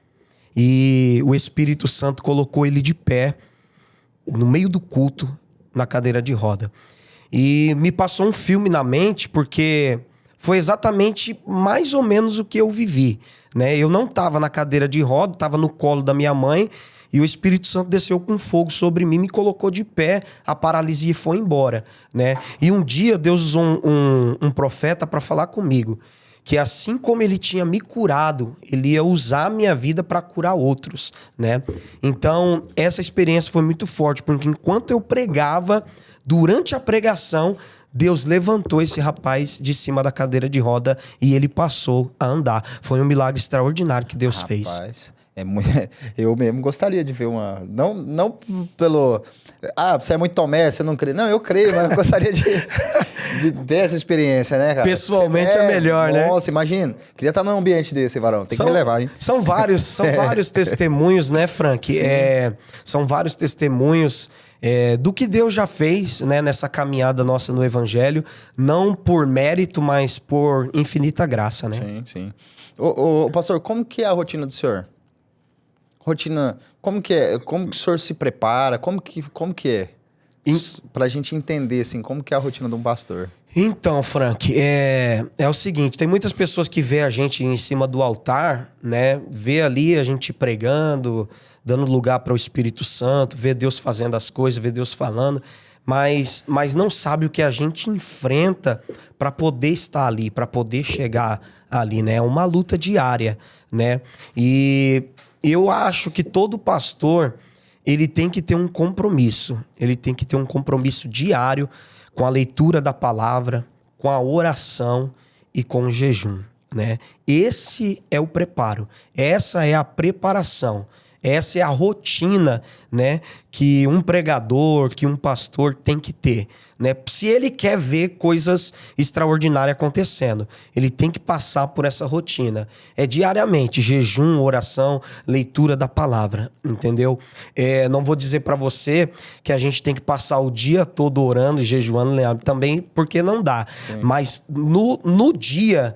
E o Espírito Santo colocou ele de pé, no meio do culto, na cadeira de roda. E me passou um filme na mente, porque foi exatamente mais ou menos o que eu vivi, né? Eu não estava na cadeira de roda, estava no colo da minha mãe, e o Espírito Santo desceu com fogo sobre mim, me colocou de pé, a paralisia foi embora, né? E um dia Deus usou um profeta para falar comigo, que assim como ele tinha me curado, ele ia usar a minha vida para curar outros, né? Então, essa experiência foi muito forte, porque enquanto eu pregava, durante a pregação, Deus levantou esse rapaz de cima da cadeira de roda e ele passou a andar. Foi um milagre extraordinário que Deus fez. Eu mesmo gostaria de ver uma... Não pelo... você é muito Tomé, você não crê. Não, eu creio, mas eu gostaria de ter essa experiência, né, cara? Pessoalmente é melhor, né? Nossa, imagina. Queria estar num ambiente desse, varão. Tem que me levar, hein? São vários testemunhos, né, Frank? São vários testemunhos do que Deus já fez, né, nessa caminhada nossa no Evangelho. Não por mérito, mas por infinita graça, né? Sim, sim. Ô, pastor, como que é a rotina do senhor? Rotina, como que é? Como que o senhor se prepara? Como que é? Pra gente entender, assim, como que é a rotina de um pastor. Então, Frank, é o seguinte, tem muitas pessoas que vê a gente em cima do altar, né? Vê ali a gente pregando, dando lugar para o Espírito Santo, vê Deus fazendo as coisas, vê Deus falando, mas não sabe o que a gente enfrenta para poder estar ali, para poder chegar ali, né? É uma luta diária, né? E eu acho que todo pastor, ele tem que ter um compromisso. Ele tem que ter um compromisso diário com a leitura da palavra, com a oração e com o jejum, né? Esse é o preparo. Essa é a preparação. Essa é a rotina, né, que um pregador, que um pastor tem que ter, né? Se ele quer ver coisas extraordinárias acontecendo, ele tem que passar por essa rotina. É diariamente, jejum, oração, leitura da palavra, entendeu? Não vou dizer para você que a gente tem que passar o dia todo orando e jejuando, também porque não dá. Sim. Mas no dia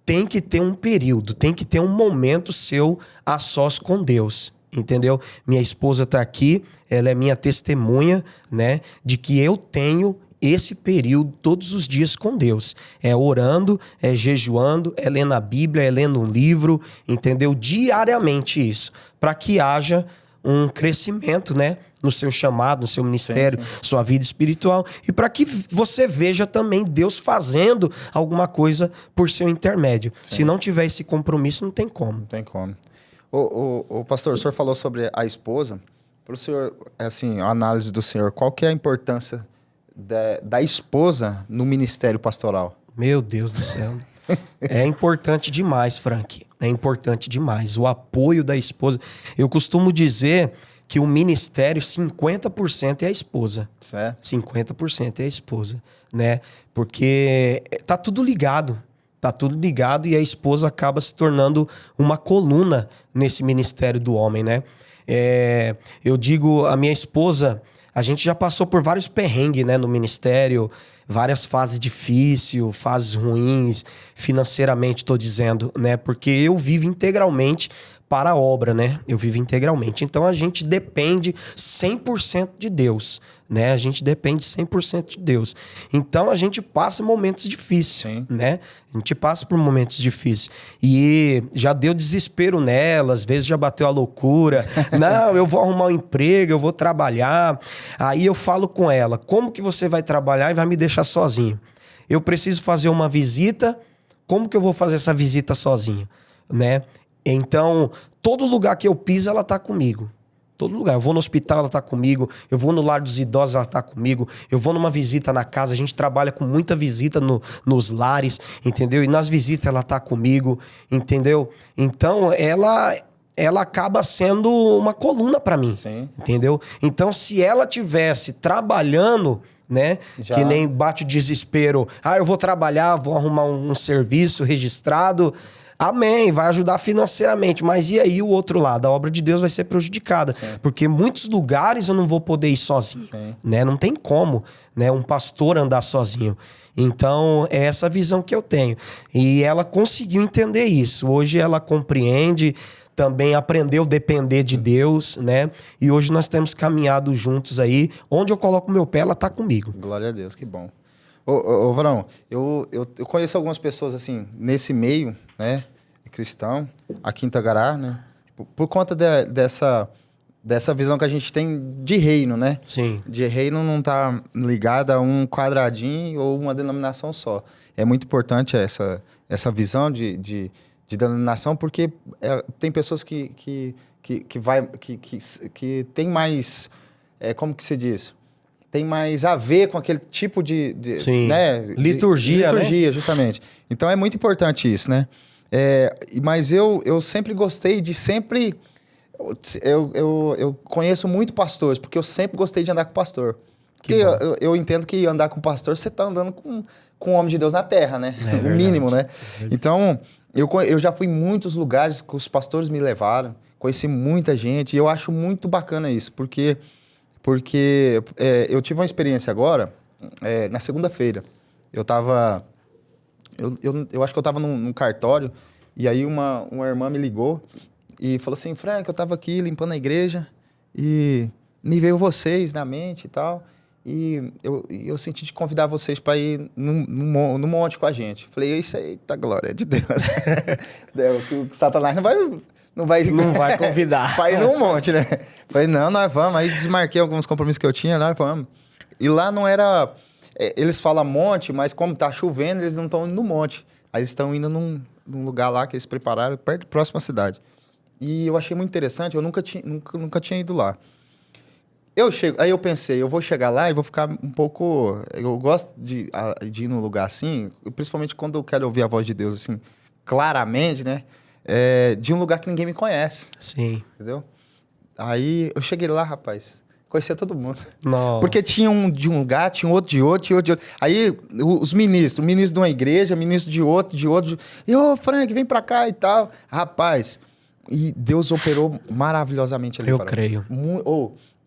tem que ter um período, tem que ter um momento seu a sós com Deus. Entendeu? Minha esposa tá aqui, ela é minha testemunha, né? De que eu tenho esse período todos os dias com Deus. É orando, é jejuando, é lendo a Bíblia, é lendo um livro, entendeu? Diariamente isso. Para que haja um crescimento, né? No seu chamado, no seu ministério, sim. Sua vida espiritual. E para que você veja também Deus fazendo alguma coisa por seu intermédio. Sim. Se não tiver esse compromisso, não tem como. Não tem como. O pastor, o senhor falou sobre a esposa. Para o senhor, assim, a análise do senhor, qual que é a importância da esposa no ministério pastoral? Meu Deus do céu. É importante demais, Frank. É importante demais. O apoio da esposa. Eu costumo dizer que o ministério, 50% é a esposa. Certo. 50% é a esposa, né? Porque tá tudo ligado. Tá tudo ligado e a esposa acaba se tornando uma coluna nesse ministério do homem, né? Eu digo, a minha esposa, a gente já passou por vários perrengues, né, no ministério, várias fases difíceis, fases ruins, financeiramente tô dizendo, né? Porque eu vivo integralmente para a obra, né? Eu vivo integralmente. Então a gente depende 100% de Deus, né? A gente depende 100% de Deus. Então a gente passa momentos difíceis, sim, né? A gente passa por momentos difíceis. E já deu desespero nela, às vezes já bateu a loucura. Não, eu vou arrumar um emprego, eu vou trabalhar. Aí eu falo com ela, como que você vai trabalhar e vai me deixar sozinho? Eu preciso fazer uma visita, como que eu vou fazer essa visita sozinho, né? Então, todo lugar que eu piso, ela tá comigo, Todo lugar. Eu vou no hospital, ela tá comigo. Eu vou no lar dos idosos, ela tá comigo. Eu vou numa visita na casa. A gente trabalha com muita visita nos lares, entendeu? E nas visitas ela tá comigo, entendeu? Então, ela acaba sendo uma coluna para mim, Sim. entendeu? Então, se ela tivesse trabalhando, né? Já. Que nem bate o desespero. Eu vou trabalhar, vou arrumar um serviço registrado. Amém, vai ajudar financeiramente. Mas e aí o outro lado? A obra de Deus vai ser prejudicada. Sim. Porque muitos lugares eu não vou poder ir sozinho, né? Não tem como, né? Um pastor andar sozinho. Então, é essa visão que eu tenho. E ela conseguiu entender isso. Hoje ela compreende, também aprendeu a depender de Deus, né? E hoje nós temos caminhado juntos aí. Onde eu coloco meu pé, ela tá comigo. Glória a Deus, que bom. Ô Varão, eu conheço algumas pessoas, assim, nesse meio, né, cristão, aqui em Itagará, né, por conta dessa visão que a gente tem de reino, né? Sim. De reino não tá ligado a um quadradinho ou uma denominação só. É muito importante essa visão de denominação, porque tem pessoas que tem mais, como que se diz? Tem mais a ver com aquele tipo de Sim. Né? Liturgia, Liturgia, né? justamente. Então é muito importante isso, né? Mas eu sempre gostei de sempre... Eu conheço muito pastores, porque eu sempre gostei de andar com pastor. Porque eu entendo que andar com pastor, você está andando com o homem de Deus na terra, né? O mínimo, né? Então, eu já fui em muitos lugares que os pastores me levaram, conheci muita gente, e eu acho muito bacana isso, porque eu tive uma experiência agora, na segunda-feira. Eu acho que eu estava num cartório, e aí uma irmã me ligou e falou assim: Frank, eu estava aqui limpando a igreja e me veio vocês na mente e tal, e eu senti de convidar vocês para ir no monte com a gente. Falei: isso aí, tá glória de Deus. O Satanás não vai convidar. Para ir num monte, né? Falei: não, nós vamos. Aí desmarquei alguns compromissos que eu tinha, nós vamos. E lá não era... Eles falam monte, mas como tá chovendo, eles não estão indo no monte. Aí eles estão indo num lugar lá que eles prepararam, perto da próxima cidade. E eu achei muito interessante, eu nunca tinha ido lá. Aí eu pensei, eu vou chegar lá e vou ficar um pouco... Eu gosto de ir num lugar assim, principalmente quando eu quero ouvir a voz de Deus, assim, claramente, né? De um lugar que ninguém me conhece. Sim. Entendeu? Aí eu cheguei lá, rapaz, conhecia todo mundo. Nossa. Porque tinha um de um lugar, tinha outro de outro, tinha outro de outro. Aí os ministros, o ministro de uma igreja, ministro de outro. E, Frank, vem pra cá e tal. Rapaz, e Deus operou maravilhosamente ali. Eu creio.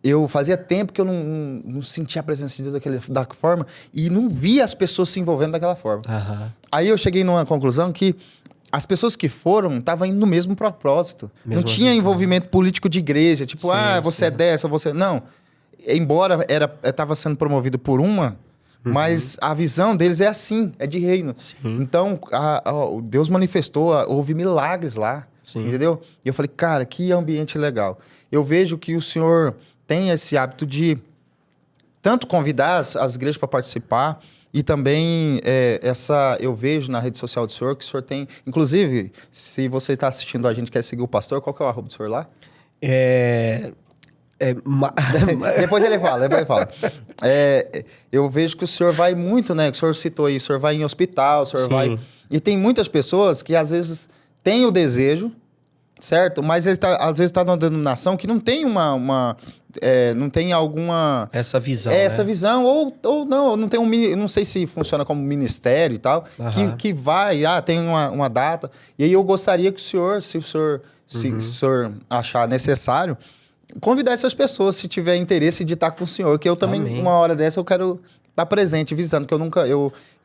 Eu fazia tempo que eu não sentia a presença de Deus daquela forma e não via as pessoas se envolvendo daquela forma. Aham. Aí eu cheguei numa conclusão que as pessoas que foram estavam indo no mesmo propósito. Não tinha envolvimento político de igreja, tipo, Sim, você é dessa, você... Não. Embora estava sendo promovido por uma, mas a visão deles é assim, é de reino. Sim. Então, Deus manifestou, houve milagres lá, Sim. entendeu? E eu falei: cara, que ambiente legal. Eu vejo que o senhor tem esse hábito de tanto convidar as igrejas para participar, e também eu vejo na rede social do senhor que o senhor tem... Inclusive, se você está assistindo a gente, quer seguir o pastor, qual que é o arroba do senhor lá? Depois ele fala. Eu vejo que o senhor vai muito, né? O senhor citou aí, o senhor vai em hospital, o senhor Sim. vai... E tem muitas pessoas que às vezes têm o desejo, certo? Mas ele às vezes está numa denominação que não tem não tem alguma... Essa visão, Essa né? visão, ou não tem não sei se funciona como ministério e tal, que vai, tem uma data. E aí eu gostaria que o senhor, se o senhor achar necessário, convidar essas pessoas, se tiver interesse de estar com o senhor, que eu também, Amém. uma hora dessa, eu quero estar presente, visitando, porque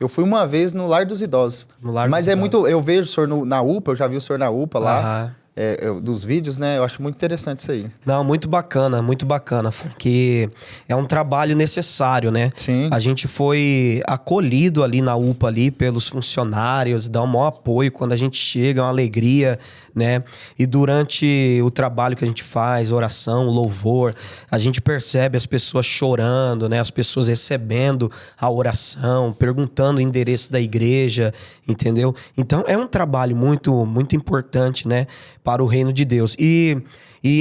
eu fui uma vez no Lar dos Idosos. No Lar Mas dos é Idosos. muito... Eu vejo o senhor na UPA, eu já vi o senhor na UPA lá. Aham. Dos vídeos, né? Eu acho muito interessante isso aí. Não, muito bacana, porque é um trabalho necessário, né? Sim. A gente foi acolhido ali na UPA ali pelos funcionários, dá um maior apoio quando a gente chega, é uma alegria, né? E durante o trabalho que a gente faz, oração, louvor, a gente percebe as pessoas chorando, né? As pessoas recebendo a oração, perguntando o endereço da igreja, entendeu? Então é um trabalho muito, muito importante, né? para o reino de Deus. E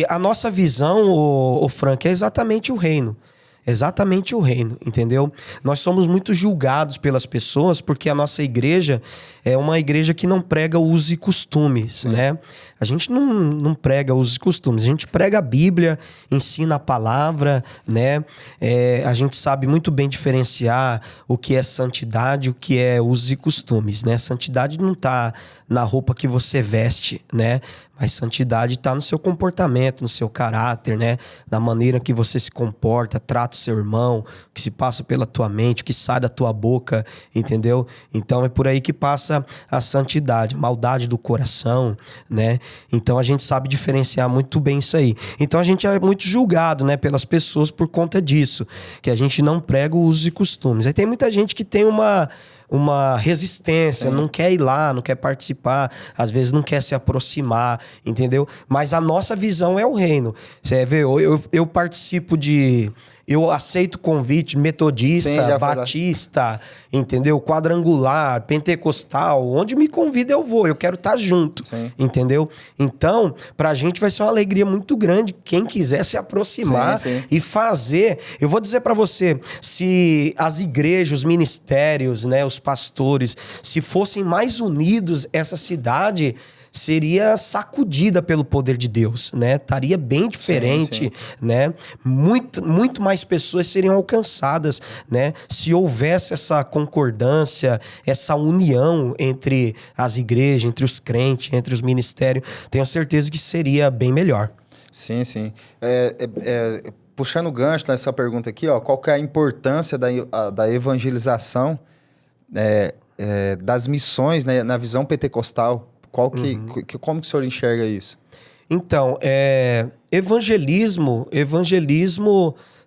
a nossa visão, o Frank, é exatamente o reino. Exatamente o reino, entendeu? Nós somos muito julgados pelas pessoas porque a nossa igreja é uma igreja que não prega usos e costumes, né? A gente não prega usos e costumes, a gente prega a Bíblia, ensina a palavra, né? A gente sabe muito bem diferenciar o que é santidade, o que é usos e costumes, né? Santidade não tá na roupa que você veste, né? Mas santidade está no seu comportamento, no seu caráter, né? Na maneira que você se comporta, trata o seu irmão, o que se passa pela tua mente, o que sai da tua boca, entendeu? Então é por aí que passa a santidade, a maldade do coração, né? Então a gente sabe diferenciar muito bem isso aí. Então a gente é muito julgado, né, pelas pessoas por conta disso, que a gente não prega os usos e costumes. Aí tem muita gente que tem uma resistência, não quer ir lá, não quer participar, às vezes não quer se aproximar, entendeu? Mas a nossa visão é o reino. Você vê, eu participo eu aceito convite metodista, batista, entendeu? Quadrangular, pentecostal, onde me convida eu vou, eu quero estar junto, entendeu? Então, pra gente vai ser uma alegria muito grande quem quiser se aproximar e fazer. Eu vou dizer pra você, se as igrejas, os ministérios, né, os pastores, se fossem mais unidos, essa cidade seria sacudida pelo poder de Deus, né? Estaria bem diferente, né? Muito mais pessoas seriam alcançadas, né? Se houvesse essa concordância, essa união entre as igrejas, entre os crentes, entre os ministérios, tenho certeza que seria bem melhor. Sim, sim. Puxando o gancho nessa pergunta aqui, ó, qual que é a importância da evangelização das missões, né, na visão pentecostal? Como que o senhor enxerga isso? Então, evangelismo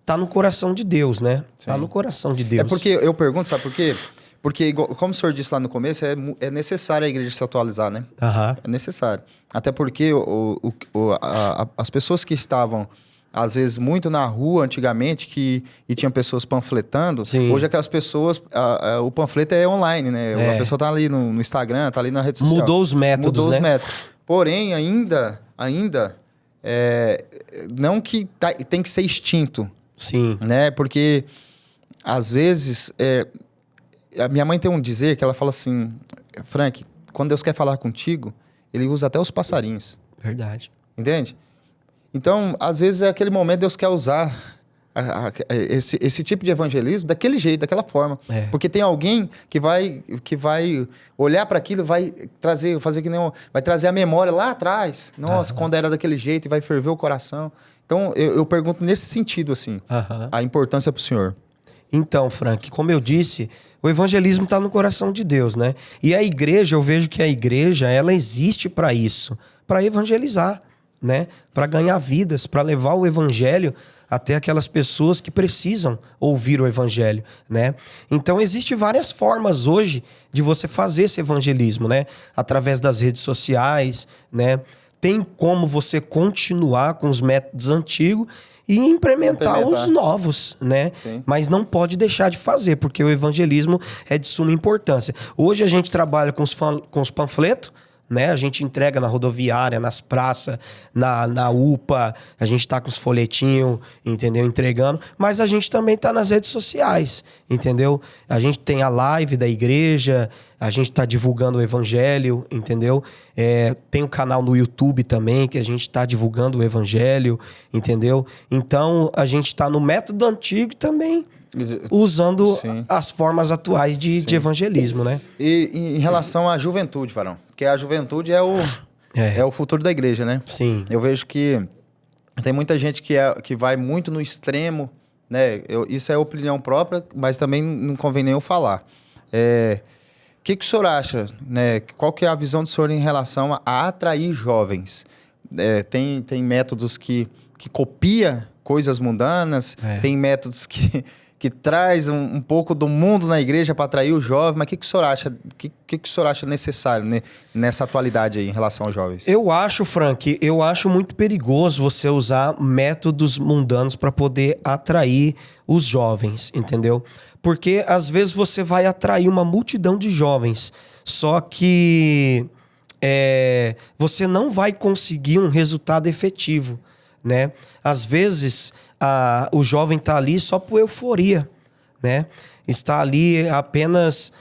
tá no coração de Deus, né? Sim. Tá no coração de Deus. É porque eu pergunto, sabe por quê? Porque, como o senhor disse lá no começo, é necessário a igreja se atualizar, né? É necessário. Até porque as pessoas que estavam, às vezes, muito na rua antigamente, e tinham pessoas panfletando, hoje aquelas pessoas, o panfleto é online, né? A pessoa tá ali no Instagram, tá ali na rede social. Mudou os métodos, Mudou os métodos. Porém, ainda não que tem que ser extinto. Sim. Né? Porque, às vezes, a minha mãe tem um dizer que ela fala assim, Frank, quando Deus quer falar contigo, ele usa até os passarinhos. Verdade. Entende? Então, às vezes, é aquele momento que Deus quer usar esse tipo de evangelismo daquele jeito, daquela forma. Porque tem alguém que vai olhar para aquilo, vai trazer a memória lá atrás. Nossa, quando era daquele jeito, e vai ferver o coração. Então, eu pergunto nesse sentido, assim, a importância para o senhor. Então, Frank, como eu disse, o evangelismo está no coração de Deus, né? E a igreja, eu vejo que a igreja, ela existe para isso, para evangelizar, né? Para ganhar vidas, para levar o evangelho até aquelas pessoas que precisam ouvir o evangelho, né? Então, existem várias formas hoje de você fazer esse evangelismo, né? Através das redes sociais, né? Tem como você continuar com os métodos antigos e implementar os novos, né? Sim. Mas não pode deixar de fazer, porque o evangelismo é de suma importância. Hoje a gente trabalha com os panfletos, né? A gente entrega na rodoviária, nas praças, na UPA, a gente tá com os folhetinhos, entendeu? Entregando, mas a gente também tá nas redes sociais, entendeu? A gente tem a live da igreja, a gente tá divulgando o evangelho, entendeu? Tem o canal no YouTube também, que a gente tá divulgando o evangelho, entendeu? Então, a gente tá no método antigo também, usando as formas atuais de evangelismo, né? E em relação à juventude, Varão, porque a juventude é o futuro da igreja, né? Sim. Eu vejo que tem muita gente que vai muito no extremo, né? Isso é opinião própria, mas também não convém nem eu falar. O que o senhor acha, né? Qual que é a visão do senhor em relação a atrair jovens? Tem métodos que copia coisas mundanas, tem métodos que traz um pouco do mundo na igreja para atrair o jovem, mas o que o senhor acha? O que o senhor acha necessário, né, nessa atualidade aí em relação aos jovens? Eu acho, Frank, muito perigoso você usar métodos mundanos para poder atrair os jovens, entendeu? Porque às vezes você vai atrair uma multidão de jovens, só que você não vai conseguir um resultado efetivo, né? Às vezes, o jovem está ali só por euforia, né? Está ali apenas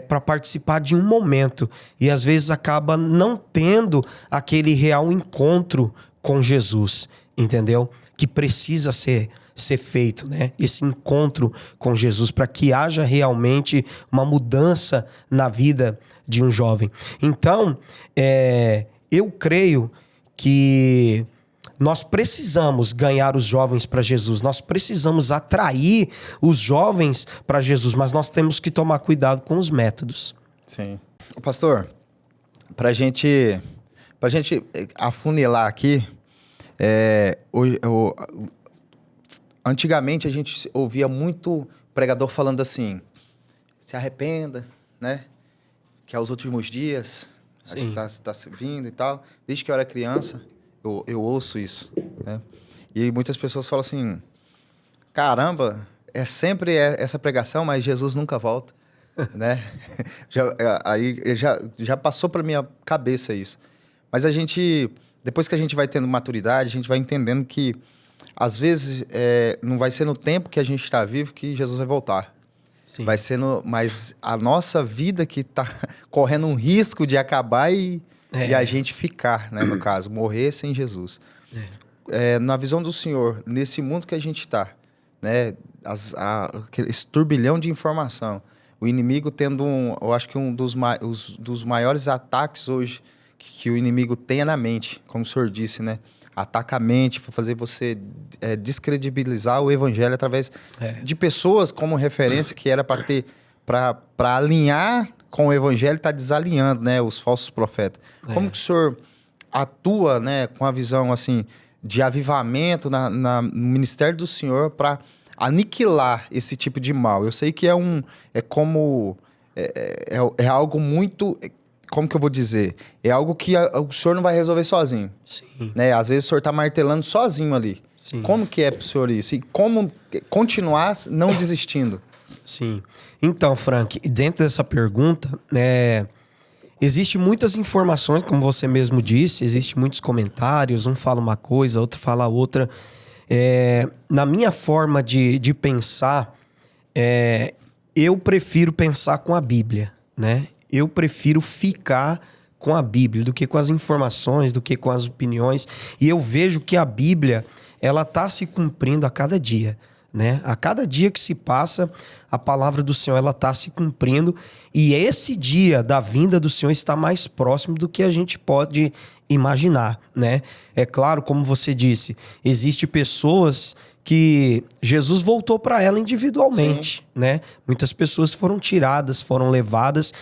para participar de um momento e às vezes acaba não tendo aquele real encontro com Jesus, entendeu? Que precisa ser feito, né? Esse encontro com Jesus para que haja realmente uma mudança na vida de um jovem. Então, eu creio que nós precisamos ganhar os jovens para Jesus, nós precisamos atrair os jovens para Jesus, mas nós temos que tomar cuidado com os métodos. Sim. Pastor, pra gente afunilar aqui, antigamente a gente ouvia muito pregador falando assim, se arrependa, né? Que é os últimos dias, a gente tá vindo e tal. Desde que eu era criança, eu ouço isso, né? E muitas pessoas falam assim, caramba, é sempre essa pregação, mas Jesus nunca volta, né? Já passou pra minha cabeça isso. Mas depois que a gente vai tendo maturidade, a gente vai entendendo que, às vezes, não vai ser no tempo que a gente está vivo que Jesus vai voltar. Sim. Vai ser mas a nossa vida que está correndo um risco de acabar e a gente ficar, né, no caso, morrer sem Jesus. Na visão do Senhor, nesse mundo que a gente está, né, esse turbilhão de informação, o inimigo tendo eu acho que um dos maiores ataques hoje que o inimigo tenha na mente, como o senhor disse, né? Ataca a mente para fazer você descredibilizar o evangelho através de pessoas como referência que era para ter, para alinhar com o evangelho, está desalinhando, né, os falsos profetas. Como que o senhor atua, né, com a visão assim de avivamento no ministério do senhor para aniquilar esse tipo de mal? Eu sei que é algo muito, como que eu vou dizer? É algo que o senhor não vai resolver sozinho. Sim. Né? Às vezes o senhor está martelando sozinho ali. Sim. Como que é pro senhor isso? E como continuar não desistindo? Sim. Então, Frank, dentro dessa pergunta, existem muitas informações, como você mesmo disse, existem muitos comentários, um fala uma coisa, outro fala outra. Na minha forma de pensar, eu prefiro pensar com a Bíblia, né? Eu prefiro ficar com a Bíblia do que com as informações, do que com as opiniões. E eu vejo que a Bíblia, ela está se cumprindo a cada dia, né? A cada dia que se passa, a palavra do Senhor, ela está se cumprindo. E esse dia da vinda do Senhor está mais próximo do que a gente pode imaginar, né? É claro, como você disse, existem pessoas que Jesus voltou para ela individualmente, né? Muitas pessoas foram tiradas, foram levadas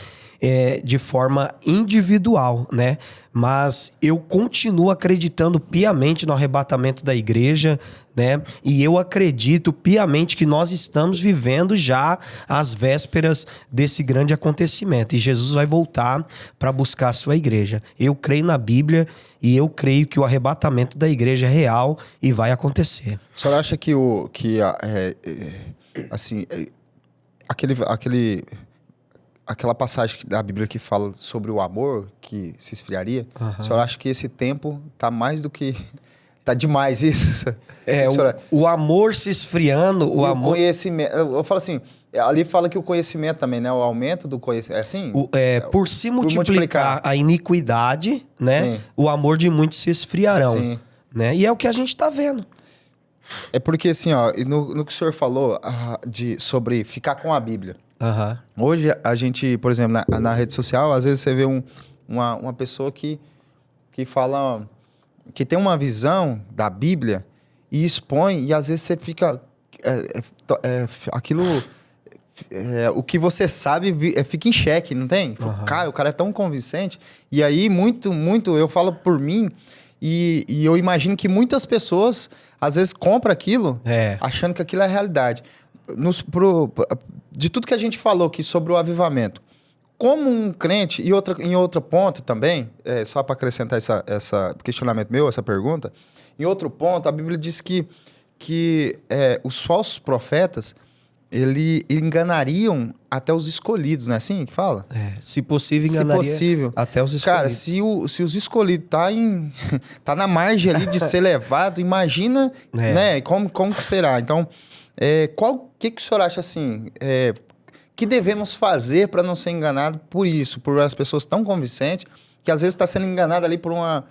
de forma individual, né? Mas eu continuo acreditando piamente no arrebatamento da igreja, né? E eu acredito piamente que nós estamos vivendo já as vésperas desse grande acontecimento. E Jesus vai voltar para buscar a sua igreja. Eu creio na Bíblia e eu creio que o arrebatamento da igreja é real e vai acontecer. O senhor acha que aquela passagem da Bíblia que fala sobre o amor que se esfriaria, o senhor acha que esse tempo tá mais do que... Tá demais isso? O amor se esfriando, o amor... conhecimento... Eu falo assim, ali fala que o conhecimento também, né? O aumento do conhecimento... É assim? Por se multiplicar a iniquidade, né? Sim. O amor de muitos se esfriarão. Sim. Né? E é o que a gente tá vendo. É porque assim, ó, no que o senhor falou sobre ficar com a Bíblia. Hoje a gente, por exemplo, na rede social, às vezes você vê uma pessoa que fala, que tem uma visão da Bíblia e expõe, e às vezes você fica aquilo, o que você sabe fica em xeque, não tem? Cara, o cara é tão convincente, e aí muito eu falo por mim, e eu imagino que muitas pessoas às vezes compram aquilo achando que aquilo é a realidade. De tudo que a gente falou aqui sobre o avivamento, como um crente, em outro ponto também, só para acrescentar essa questionamento meu, essa pergunta, em outro ponto, a Bíblia diz que os falsos profetas, ele enganariam até os escolhidos, não é assim que fala? Se possível, enganaria até os escolhidos. Cara, se os escolhidos tá na margem ali de ser levado, imagina, né, como que será? Então, que o senhor acha assim, que devemos fazer para não ser enganado por isso, por as pessoas tão convincentes, que às vezes está sendo enganado ali por uma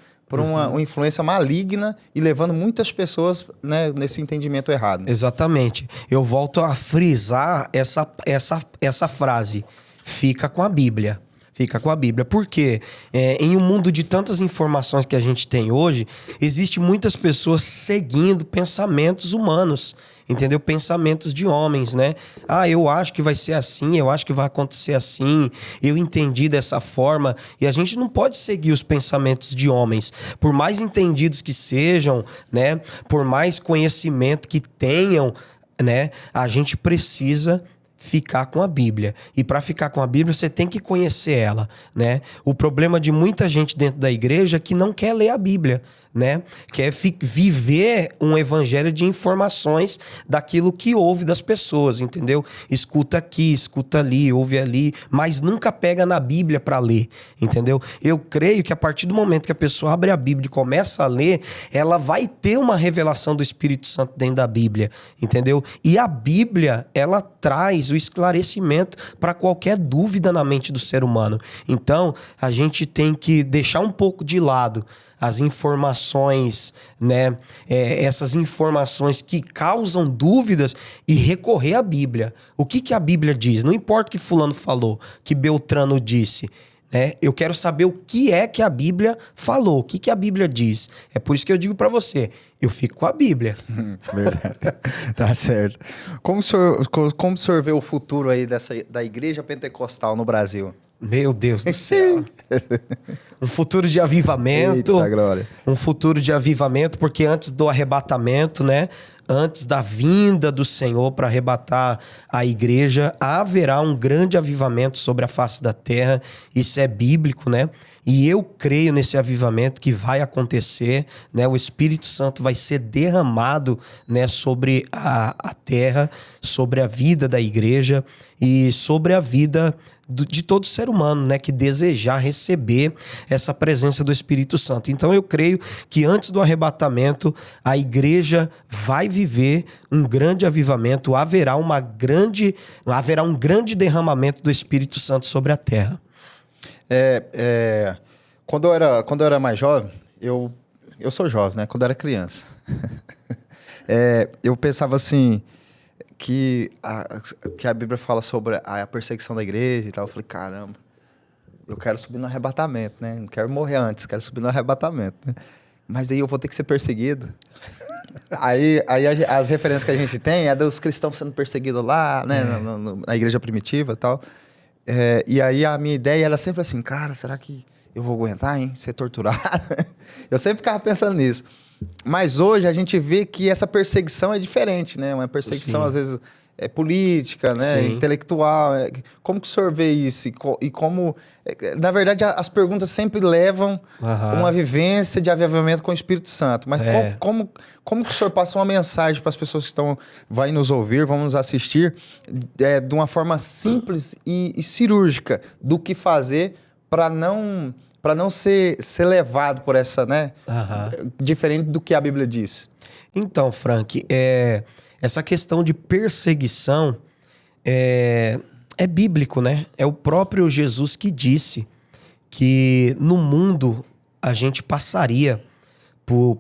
influência maligna e levando muitas pessoas, né, nesse entendimento errado. Exatamente. Eu volto a frisar essa frase. Fica com a Bíblia. Fica com a Bíblia. Porque em um mundo de tantas informações que a gente tem hoje, existe muitas pessoas seguindo pensamentos humanos. Entendeu? Pensamentos de homens, né? Eu acho que vai ser assim, eu acho que vai acontecer assim, eu entendi dessa forma. E a gente não pode seguir os pensamentos de homens. Por mais entendidos que sejam, né? Por mais conhecimento que tenham, né? A gente precisa ficar com a Bíblia. E para ficar com a Bíblia, você tem que conhecer ela, né? O problema de muita gente dentro da igreja é que não quer ler a Bíblia, né? Quer viver um evangelho de informações daquilo que ouve das pessoas, entendeu? Escuta aqui, escuta ali, ouve ali, mas nunca pega na Bíblia para ler, entendeu? Eu creio que a partir do momento que a pessoa abre a Bíblia e começa a ler, ela vai ter uma revelação do Espírito Santo dentro da Bíblia, entendeu? E a Bíblia, ela traz o esclarecimento para qualquer dúvida na mente do ser humano. Então, a gente tem que deixar um pouco de lado as informações, né? Essas informações que causam dúvidas e recorrer à Bíblia. O que a Bíblia diz? Não importa o que fulano falou, que Beltrano disse, né? Eu quero saber o que é que a Bíblia falou, o que a Bíblia diz. É por isso que eu digo para você, eu fico com a Bíblia. Verdade. Tá certo. Como o senhor vê o futuro aí da igreja pentecostal no Brasil? Meu Deus do céu. Um futuro de avivamento. Eita, glória. Um futuro de avivamento, porque antes do arrebatamento, né? Antes da vinda do Senhor para arrebatar a igreja, haverá um grande avivamento sobre a face da terra. Isso é bíblico, né? E eu creio nesse avivamento que vai acontecer, né? O Espírito Santo vai ser derramado, né, sobre a terra, sobre a vida da igreja e sobre a vida de todo ser humano, né, que desejar receber essa presença do Espírito Santo. Então eu creio que antes do arrebatamento a igreja vai viver um grande avivamento, haverá um grande derramamento do Espírito Santo sobre a terra. Quando eu era mais jovem, eu sou jovem, né? Quando eu era criança, eu pensava assim, que a Bíblia fala sobre a perseguição da igreja e tal. Eu falei, caramba, eu quero subir no arrebatamento, né? Não quero morrer antes, quero subir no arrebatamento, né? Mas aí eu vou ter que ser perseguido. aí as referências que a gente tem é dos cristãos sendo perseguidos lá, né? Na igreja primitiva e tal. E aí a minha ideia era sempre assim, cara, será que eu vou aguentar, hein? Ser torturado? Eu sempre ficava pensando nisso. Mas hoje a gente vê que essa perseguição é diferente, né? Uma perseguição, às vezes, política, né? Intelectual. Como que o senhor vê isso? E como... Na verdade, as perguntas sempre levam uma vivência de avivamento com o Espírito Santo. Mas como que o senhor passa uma mensagem para as pessoas que vai nos ouvir, vão nos assistir, de uma forma simples e cirúrgica do que fazer para não ser levado por essa, né? Diferente do que a Bíblia diz. Então, Frank, essa questão de perseguição é bíblico, né? É o próprio Jesus que disse que no mundo a gente passaria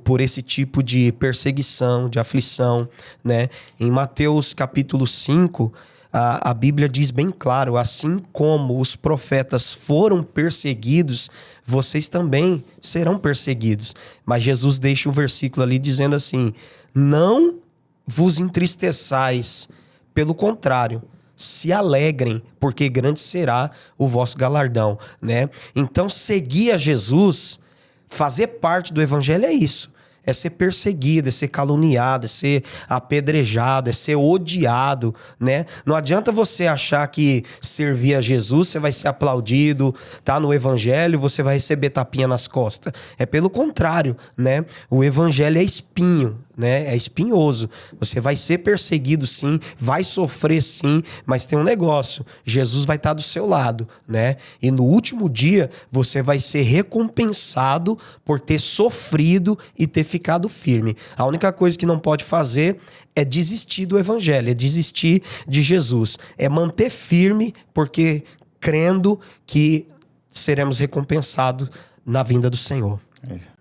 por esse tipo de perseguição, de aflição, né? Em Mateus capítulo 5... A Bíblia diz bem claro, assim como os profetas foram perseguidos, vocês também serão perseguidos. Mas Jesus deixa um versículo ali dizendo assim, não vos entristeçais, pelo contrário, se alegrem, porque grande será o vosso galardão, né? Então, seguir a Jesus, fazer parte do evangelho é isso. É ser perseguido, é ser caluniado, é ser apedrejado, é ser odiado, né? Não adianta você achar que servir a Jesus, você vai ser aplaudido, tá no evangelho, você vai receber tapinha nas costas. É pelo contrário, né? O evangelho é espinho, né? É espinhoso. Você vai ser perseguido, sim, vai sofrer, sim, mas tem um negócio: Jesus vai estar do seu lado, né? E no último dia você vai ser recompensado por ter sofrido e ter ficado firme. A única coisa que não pode fazer é desistir do evangelho, é desistir de Jesus, é manter firme, porque crendo que seremos recompensados na vinda do Senhor.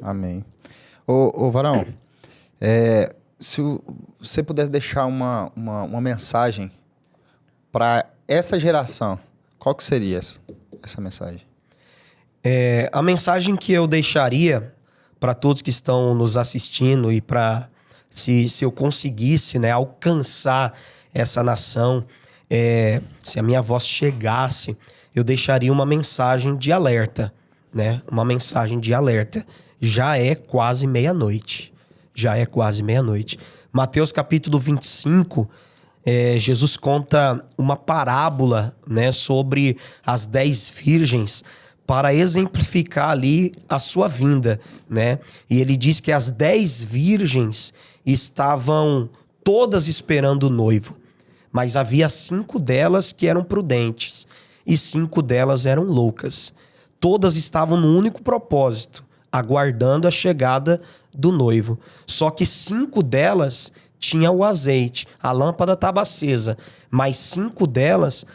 Amém. Ô Varão, se você pudesse deixar uma mensagem para essa geração, qual que seria essa mensagem? A mensagem que eu deixaria para todos que estão nos assistindo e para se eu conseguisse, né, alcançar essa nação, se a minha voz chegasse, eu deixaria uma mensagem de alerta, né? Uma mensagem de alerta. Já é quase meia-noite. Já é quase meia-noite. Mateus capítulo 25, Jesus conta uma parábola, né, sobre as 10 virgens para exemplificar ali a sua vinda, né? E ele diz que as 10 virgens estavam todas esperando o noivo, mas havia 5 delas que eram prudentes e 5 delas eram loucas. Todas estavam num único propósito, aguardando a chegada do noivo. Só que 5 delas tinham o azeite, a lâmpada estava acesa, mas 5 delas,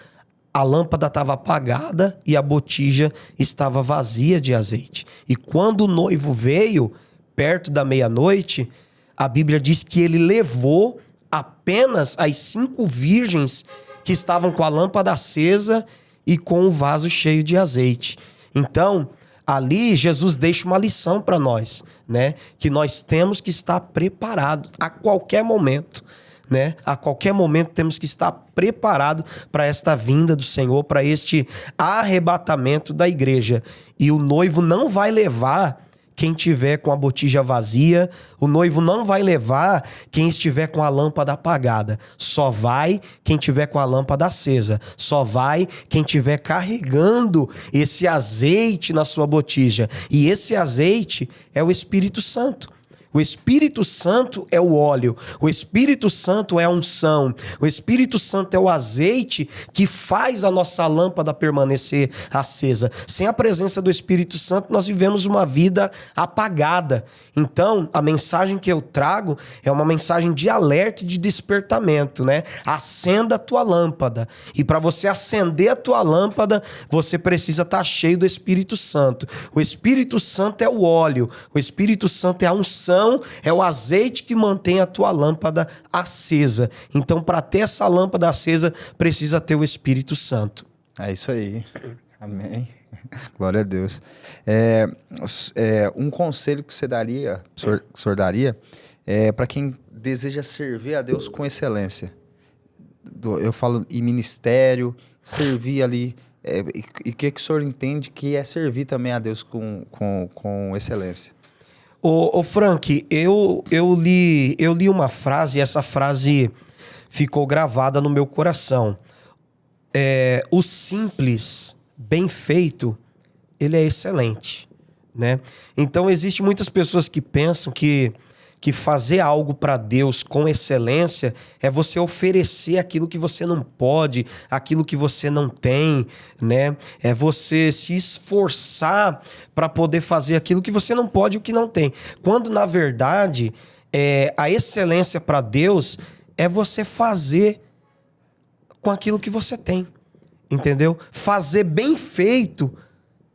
a lâmpada estava apagada e a botija estava vazia de azeite. E quando o noivo veio, perto da meia-noite, a Bíblia diz que ele levou apenas as 5 virgens que estavam com a lâmpada acesa e com o vaso cheio de azeite. Então, ali Jesus deixa uma lição para nós, né? Que nós temos que estar preparados a qualquer momento, né? A qualquer momento temos que estar preparados para esta vinda do Senhor, para este arrebatamento da igreja. E o noivo não vai levar quem tiver com a botija vazia, o noivo não vai levar quem estiver com a lâmpada apagada. Só vai quem tiver com a lâmpada acesa. Só vai quem tiver carregando esse azeite na sua botija. E esse azeite é o Espírito Santo. O Espírito Santo é o óleo, o Espírito Santo é a unção, o Espírito Santo é o azeite que faz a nossa lâmpada permanecer acesa. Sem a presença do Espírito Santo, nós vivemos uma vida apagada. Então, a mensagem que eu trago é uma mensagem de alerta e de despertamento, né? Acenda a tua lâmpada. E para você acender a tua lâmpada, você precisa estar cheio do Espírito Santo. O Espírito Santo é o óleo, o Espírito Santo é a unção, é o azeite que mantém a tua lâmpada acesa. Então, para ter essa lâmpada acesa, precisa ter o Espírito Santo. É isso aí. Amém. Glória a Deus. Um conselho que o senhor daria para quem deseja servir a Deus com excelência. Eu falo em ministério, servir ali. E o que o senhor entende que é servir também a Deus com excelência? Ô Frank, eu li uma frase e essa frase ficou gravada no meu coração. O simples, bem feito, ele é excelente, né? Então, existem muitas pessoas que pensam que fazer algo para Deus com excelência é você oferecer aquilo que você não pode, aquilo que você não tem, né? É você se esforçar para poder fazer aquilo que você não pode e o que não tem. Quando, na verdade, a excelência para Deus é você fazer com aquilo que você tem, entendeu? Fazer bem feito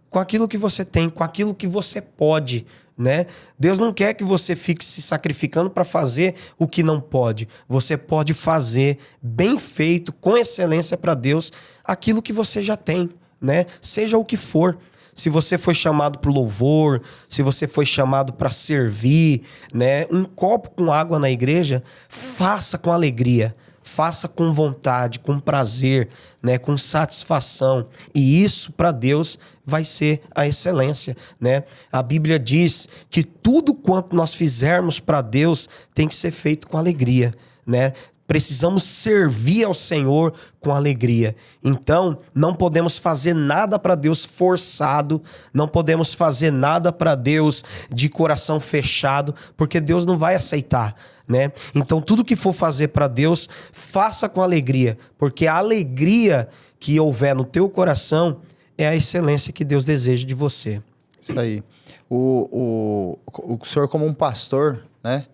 com aquilo que você tem, com aquilo que você pode, né? Deus não quer que você fique se sacrificando para fazer o que não pode. Você pode fazer bem feito, com excelência para Deus, aquilo que você já tem, né? Seja o que for. Se você foi chamado para o louvor, se você foi chamado para servir, né? Um copo com água na igreja, faça com alegria. Faça com vontade, com prazer, né, com satisfação. E isso para Deus vai ser a excelência, né? A Bíblia diz que tudo quanto nós fizermos para Deus tem que ser feito com alegria, né? Precisamos servir ao Senhor com alegria. Então, não podemos fazer nada para Deus forçado, não podemos fazer nada para Deus de coração fechado, porque Deus não vai aceitar, né? Então, tudo que for fazer para Deus, faça com alegria, porque a alegria que houver no teu coração é a excelência que Deus deseja de você. Isso aí. O senhor, como um pastor, né?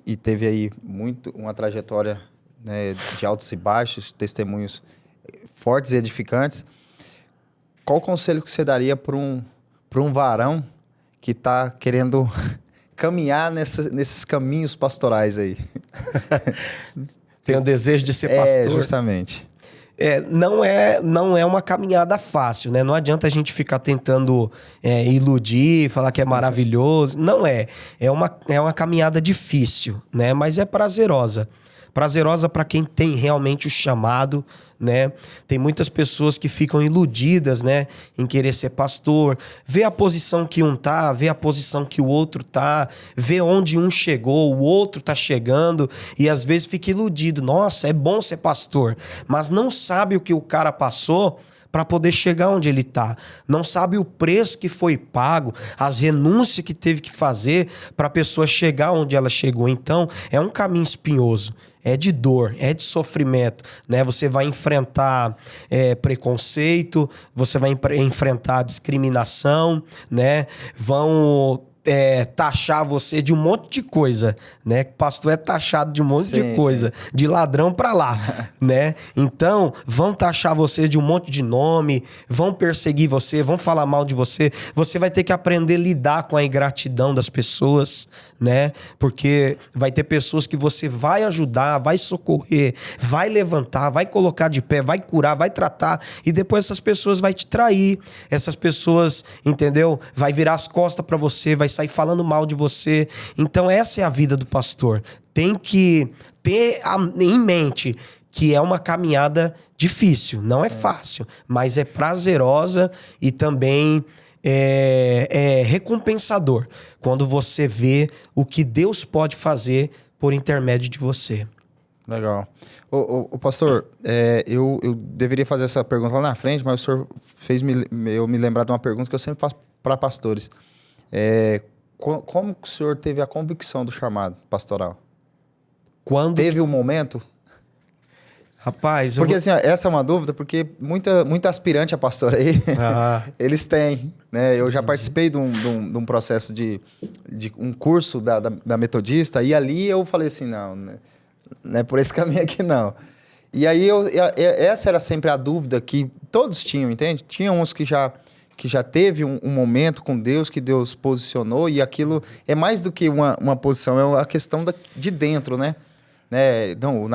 E teve aí uma trajetória, né, de altos e baixos, testemunhos fortes e edificantes. Qual o conselho que você daria para um varão que está querendo caminhar nesses caminhos pastorais aí? Tem o desejo de ser pastor. Justamente. Não é uma caminhada fácil, né? Não adianta a gente ficar tentando iludir, falar que é maravilhoso. Não é. É uma caminhada difícil, né? Mas é prazerosa. Prazerosa para quem tem realmente o chamado, né? Tem muitas pessoas que ficam iludidas, né, em querer ser pastor, vê a posição que um tá, vê a posição que o outro tá, vê onde um chegou, o outro tá chegando e às vezes fica iludido. Nossa, é bom ser pastor, mas não sabe o que o cara passou para poder chegar onde ele está. Não sabe o preço que foi pago, as renúncias que teve que fazer para a pessoa chegar onde ela chegou. Então, é um caminho espinhoso. É de dor, é de sofrimento, né? Você vai enfrentar preconceito, você vai enfrentar discriminação, né? Vão taxar você de um monte de coisa, né? Pastor é taxado de um monte de coisa, de ladrão pra lá, né? Então, vão taxar você de um monte de nome, vão perseguir você, vão falar mal de você. Você vai ter que aprender a lidar com a ingratidão das pessoas, né? Porque vai ter pessoas que você vai ajudar, vai socorrer, vai levantar, vai colocar de pé, vai curar, vai tratar, e depois essas pessoas vai te trair. Essas pessoas, entendeu? Vai virar as costas pra você, vai sair falando mal de você. Então essa é a vida do pastor. Tem que ter em mente que é uma caminhada difícil, não é fácil, mas é prazerosa e também é recompensador quando você vê o que Deus pode fazer por intermédio de você. Legal. Ô pastor, eu deveria fazer essa pergunta lá na frente, mas o senhor fez eu me lembrar de uma pergunta que eu sempre faço para pastores. Como que o senhor teve a convicção do chamado pastoral? Teve um momento? Rapaz, porque assim, essa é uma dúvida, porque muita aspirante a pastor aí, eles têm, né? Eu já participei de um processo de um curso da Metodista, e ali eu falei assim, não é por esse caminho aqui não. E aí essa era sempre a dúvida que todos tinham, entende? Tinha uns que já teve um momento com Deus, que Deus posicionou, e aquilo é mais do que uma posição, é a questão de dentro, né? Não,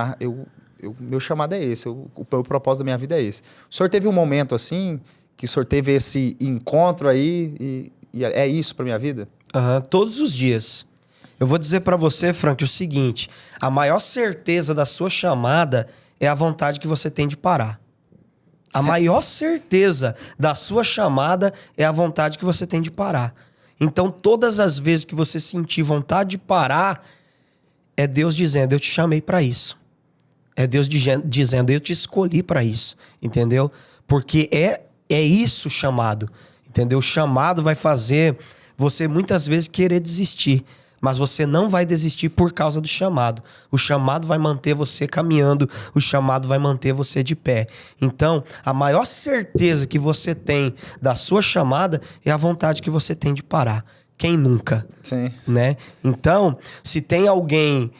meu chamado é esse, o propósito da minha vida é esse. O senhor teve um momento assim, que o senhor teve esse encontro aí, e é isso para minha vida? Todos os dias. Eu vou dizer para você, Frank, o seguinte, a maior certeza da sua chamada é a vontade que você tem de parar. A maior certeza da sua chamada é a vontade que você tem de parar. Então, todas as vezes que você sentir vontade de parar, é Deus dizendo, eu te chamei para isso. É Deus dizendo, eu te escolhi para isso. Entendeu? Porque é isso o chamado. Entendeu? O chamado vai fazer você muitas vezes querer desistir. Mas você não vai desistir por causa do chamado. O chamado vai manter você caminhando. O chamado vai manter você de pé. Então, a maior certeza que você tem da sua chamada é a vontade que você tem de parar. Quem nunca? Sim. Né? Então, se tem alguém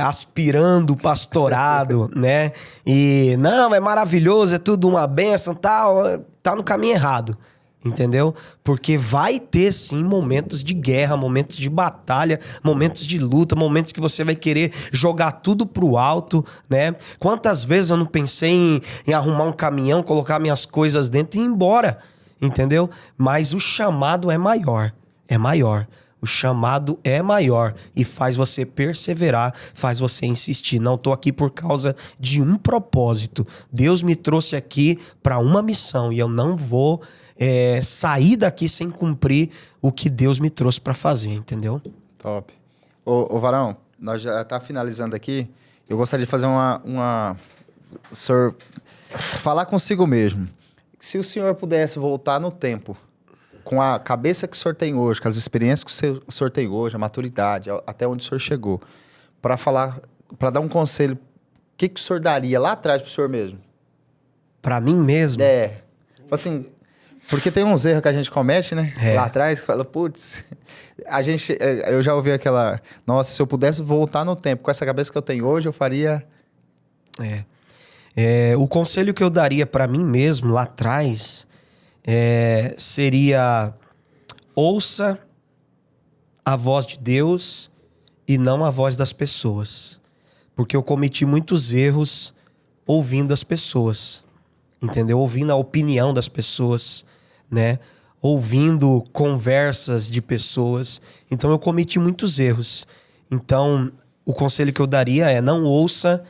aspirando o pastorado, né? E, não, é maravilhoso, é tudo uma bênção, tal, tá no caminho errado. Entendeu? Porque vai ter, sim, momentos de guerra, momentos de batalha, momentos de luta, momentos que você vai querer jogar tudo pro alto, né? Quantas vezes eu não pensei em arrumar um caminhão, colocar minhas coisas dentro e ir embora, entendeu? Mas o chamado é maior, é maior. O chamado é maior e faz você perseverar, faz você insistir. Não estou aqui por causa de um propósito. Deus me trouxe aqui para uma missão e eu não vou sair daqui sem cumprir o que Deus me trouxe para fazer, entendeu? Top. Ô Varão, nós já tá finalizando aqui eu gostaria de fazer o senhor falar consigo mesmo. Se o senhor pudesse voltar no tempo, com a cabeça que o senhor tem hoje, com as experiências que o senhor tem hoje, a maturidade, até onde o senhor chegou, para falar, para dar um conselho, o que o senhor daria lá atrás pro senhor mesmo? Pra mim mesmo? Assim, porque tem uns erros que a gente comete, né? É. Lá atrás, que fala, putz, eu já ouvi aquela, nossa, se eu pudesse voltar no tempo, com essa cabeça que eu tenho hoje, eu faria... O conselho que eu daria pra mim mesmo lá atrás seria: ouça a voz de Deus e não a voz das pessoas. Porque eu cometi muitos erros ouvindo as pessoas, entendeu? Ouvindo a opinião das pessoas, né? Ouvindo conversas de pessoas. Então eu cometi muitos erros. Então o conselho que eu daria é: não ouça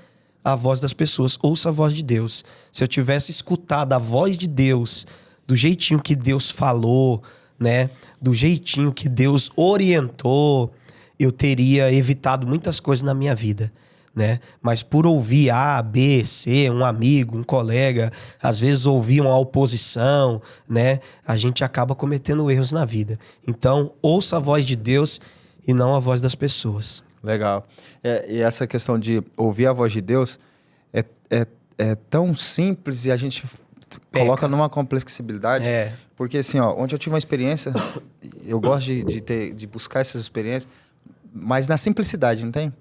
a voz das pessoas, ouça a voz de Deus. Se eu tivesse escutado a voz de Deus do jeitinho que Deus falou, né? Do jeitinho que Deus orientou, eu teria evitado muitas coisas na minha vida, né? Mas por ouvir A, B, C, um amigo, um colega, às vezes ouvir uma oposição, né? A gente acaba cometendo erros na vida. Então, ouça a voz de Deus e não a voz das pessoas. Legal. E essa questão de ouvir a voz de Deus é tão simples e a gente coloca numa complexibilidade. Porque assim, ó, onde eu tive uma experiência, eu gosto de buscar essas experiências, mas na simplicidade, não tem?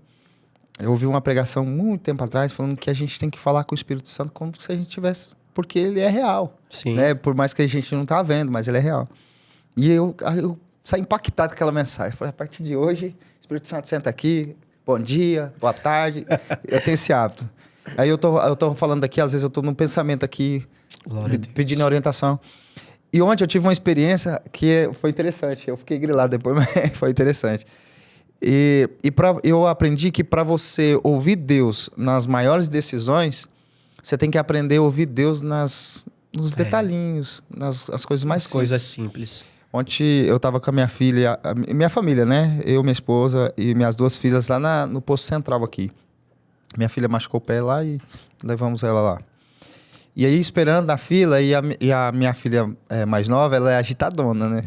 Eu ouvi uma pregação muito tempo atrás falando que a gente tem que falar com o Espírito Santo como se a gente tivesse... Porque ele é real. Sim. Né? Por mais que a gente não tá vendo, mas ele é real. E eu saí impactado com aquela mensagem. Falei, a partir de hoje, o Espírito Santo senta aqui, bom dia, boa tarde. Eu tenho esse hábito. Aí eu tô falando aqui, às vezes eu tô num pensamento aqui, pedindo orientação. E ontem eu tive uma experiência que foi interessante. Eu fiquei grilado depois, mas foi interessante. Eu aprendi que para você ouvir Deus nas maiores decisões, você tem que aprender a ouvir Deus nos detalhinhos, nas coisas mais simples. Coisas simples. Ontem eu tava com a minha filha, minha família, né? Eu, minha esposa e minhas duas filhas lá no posto central aqui. Minha filha machucou o pé lá e levamos ela lá. E aí, esperando na fila, e a minha filha mais nova, ela é agitadona, né?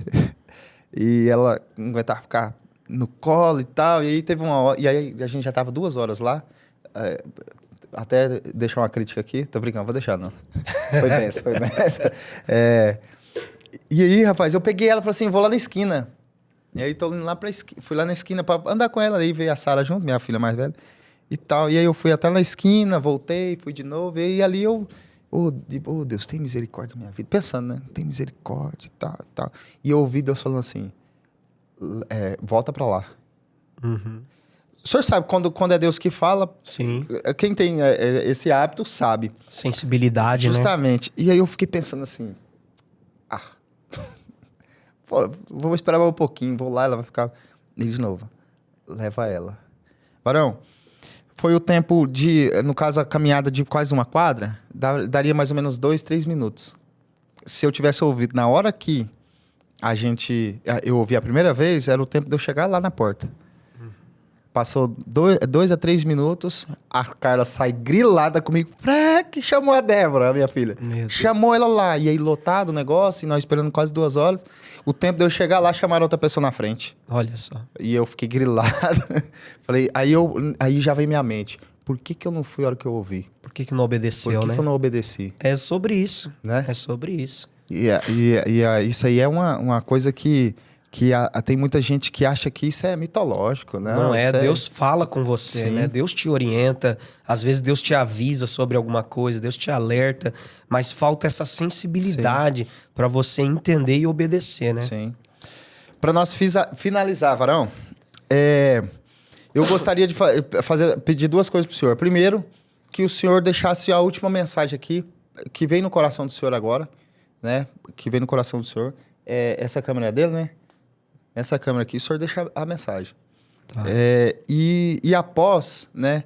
E ela não aguentava ficar no colo e tal. E aí teve uma hora... E aí a gente já tava 2 horas lá. Até deixar uma crítica aqui. Tô brincando, vou deixar, não. Foi benção, foi benção. E aí, rapaz, eu peguei ela e falei assim, vou lá na esquina. E aí tô indo lá fui lá na esquina pra andar com ela. Aí veio a Sara junto, minha filha mais velha. E tal. E aí eu fui até na esquina, voltei, fui de novo. E ali eu... Oh, Deus, tem misericórdia da minha vida. Pensando, né? Tem misericórdia e tal, e tal. E eu ouvi Deus falando assim, volta pra lá. Uhum. O senhor sabe, quando é Deus que fala... Sim. Quem tem esse hábito sabe. Sensibilidade, justamente. Né? E aí eu fiquei pensando assim... Pô, vou esperar um pouquinho, vou lá, ela vai ficar... E de novo, leva ela. Varão, foi o tempo no caso, a caminhada de quase uma quadra, daria mais ou menos 2, 3 minutos. Se eu tivesse ouvido na hora que eu ouvi a primeira vez, era o tempo de eu chegar lá na porta. Passou 2 a 3 minutos, a Carla sai grilada comigo. Que chamou a Débora, a minha filha. Chamou ela lá. E aí, lotado o negócio, e nós esperando quase 2 horas. O tempo de eu chegar lá, chamaram outra pessoa na frente. Olha só. E eu fiquei grilado. Falei, aí já veio minha mente. Por que eu não fui a hora que eu ouvi? Por que não obedeceu, né? Por que eu não obedeci? É sobre isso. Né? É sobre isso. E isso aí é uma coisa que tem muita gente que acha que isso é mitológico, né? Não é, Deus fala com você, Sim. né? Deus te orienta, às vezes Deus te avisa sobre alguma coisa, Deus te alerta, mas falta essa sensibilidade para você entender e obedecer, né? Sim. Para nós finalizar, Varão, eu gostaria de pedir 2 coisas pro senhor. Primeiro, que o senhor deixasse a última mensagem aqui, que vem no coração do senhor agora, né? Que vem no coração do senhor. Essa câmera é dele, né? Essa câmera aqui, o senhor deixa a mensagem. Tá. E após, né,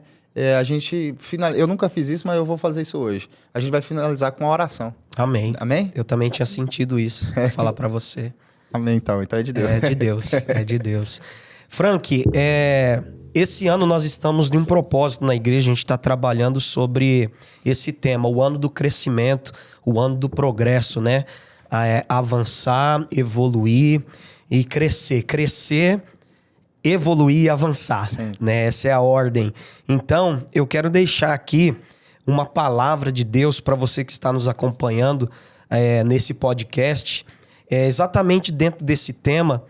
a gente eu nunca fiz isso, mas eu vou fazer isso hoje. A gente vai finalizar com uma oração. Amém. Amém? Eu também tinha sentido isso, vou falar para você. Amém, então é de Deus. É de Deus, é de Deus. Frank, esse ano nós estamos de um propósito na igreja, a gente está trabalhando sobre esse tema, o ano do crescimento, o ano do progresso, né? Avançar, evoluir e crescer. Crescer, evoluir e avançar, né? Essa é a ordem. Então, eu quero deixar aqui uma palavra de Deus para você que está nos acompanhando nesse podcast, exatamente dentro desse tema,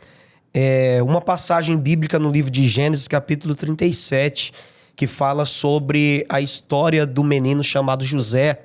uma passagem bíblica no livro de Gênesis, capítulo 37, que fala sobre a história do menino chamado José,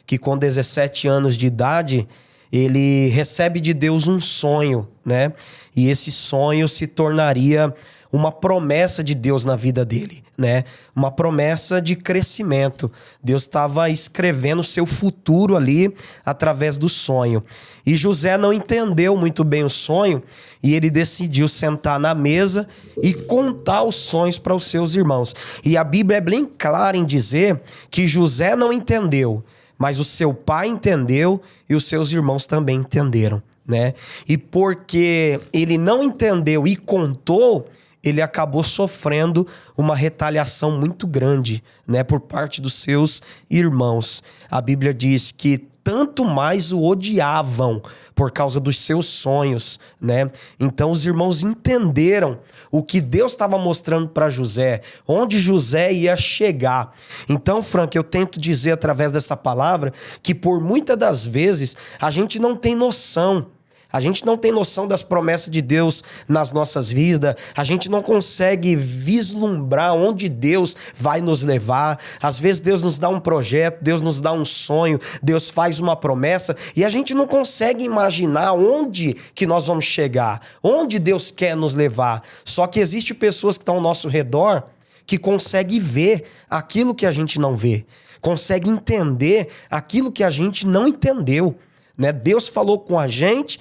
que com 17 anos de idade, ele recebe de Deus um sonho, né? E esse sonho se tornaria uma promessa de Deus na vida dele, né? Uma promessa de crescimento. Deus estava escrevendo o seu futuro ali através do sonho. E José não entendeu muito bem o sonho e ele decidiu sentar na mesa e contar os sonhos para os seus irmãos. E a Bíblia é bem clara em dizer que José não entendeu, mas o seu pai entendeu e os seus irmãos também entenderam, né? E porque ele não entendeu e contou, ele acabou sofrendo uma retaliação muito grande, né, por parte dos seus irmãos. A Bíblia diz que tanto mais o odiavam por causa dos seus sonhos, né? Então os irmãos entenderam o que Deus estava mostrando para José, onde José ia chegar. Então, Frank, eu tento dizer através dessa palavra que por muitas das vezes a gente não tem noção. A gente não tem noção das promessas de Deus nas nossas vidas. A gente não consegue vislumbrar onde Deus vai nos levar. Às vezes Deus nos dá um projeto, Deus nos dá um sonho, Deus faz uma promessa e a gente não consegue imaginar onde que nós vamos chegar, onde Deus quer nos levar. Só que existem pessoas que estão ao nosso redor que conseguem ver aquilo que a gente não vê, conseguem entender aquilo que a gente não entendeu. Né? Deus falou com a gente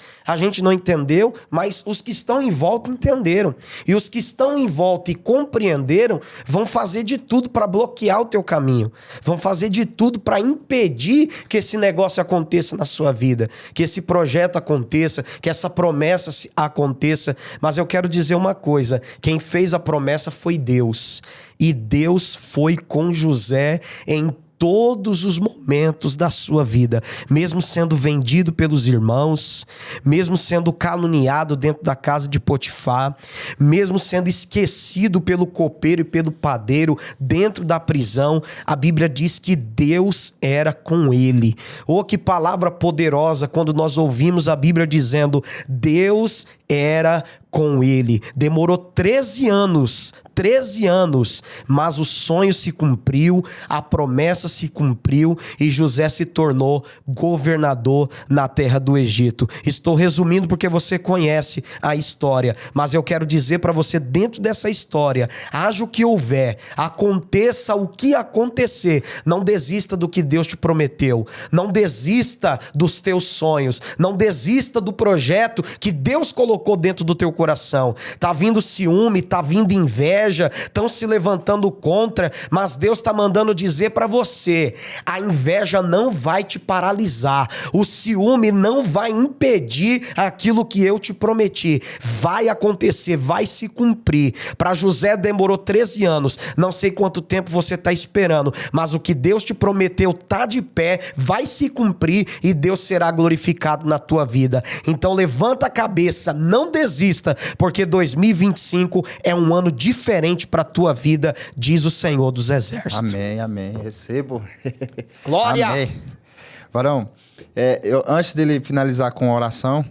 não entendeu, mas os que estão em volta entenderam. E os que estão em volta e compreenderam vão fazer de tudo para bloquear o teu caminho. Vão fazer de tudo para impedir que esse negócio aconteça na sua vida, que esse projeto aconteça, que essa promessa aconteça. Mas eu quero dizer uma coisa, quem fez a promessa foi Deus. E Deus foi com José em todos os momentos da sua vida, mesmo sendo vendido pelos irmãos, mesmo sendo caluniado dentro da casa de Potifar, mesmo sendo esquecido pelo copeiro e pelo padeiro dentro da prisão, a Bíblia diz que Deus era com ele. Oh, que palavra poderosa quando nós ouvimos a Bíblia dizendo Deus era com ele. Demorou 13 anos, mas o sonho se cumpriu, a promessa se cumpriu e José se tornou governador na terra do Egito. Estou resumindo porque você conhece a história, mas eu quero dizer para você, dentro dessa história, haja o que houver, aconteça o que acontecer, não desista do que Deus te prometeu, não desista dos teus sonhos, não desista do projeto que Deus colocou dentro do teu coração. Tá vindo ciúme, tá vindo inveja, estão se levantando contra, mas Deus está mandando dizer para você, a inveja não vai te paralisar, o ciúme não vai impedir aquilo que eu te prometi, vai acontecer, vai se cumprir. Para José demorou 13 anos, não sei quanto tempo você está esperando, mas o que Deus te prometeu tá de pé, vai se cumprir e Deus será glorificado na tua vida. Então levanta a cabeça, não desista, porque 2025 é um ano diferente para a tua vida, diz o Senhor dos Exércitos. Amém, amém. Recebo. Glória! Amém. Varão, antes dele finalizar com a oração,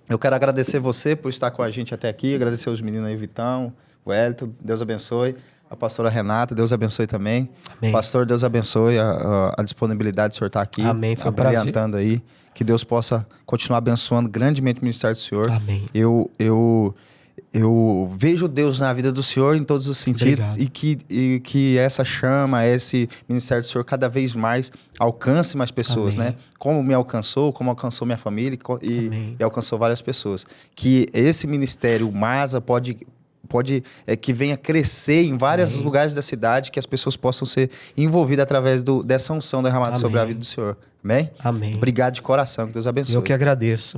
eu quero agradecer você por estar com a gente até aqui, agradecer os meninos aí, Vitão, o Hélito, Deus abençoe. A pastora Renata, Deus abençoe também. Amém. Pastor, Deus abençoe a disponibilidade de o senhor estar aqui. Amém, foi um prazer. Aí. Que Deus possa continuar abençoando grandemente o ministério do Senhor. Amém. Eu vejo Deus na vida do Senhor em todos os sentidos. E que essa chama, esse ministério do Senhor cada vez mais alcance mais pessoas, né? Como me alcançou, como alcançou minha família e alcançou várias pessoas. Que esse ministério Masa pode que venha crescer em vários lugares da cidade, que as pessoas possam ser envolvidas através dessa unção derramada sobre a vida do Senhor. Amém? Amém. Obrigado de coração, que Deus abençoe. Eu que agradeço.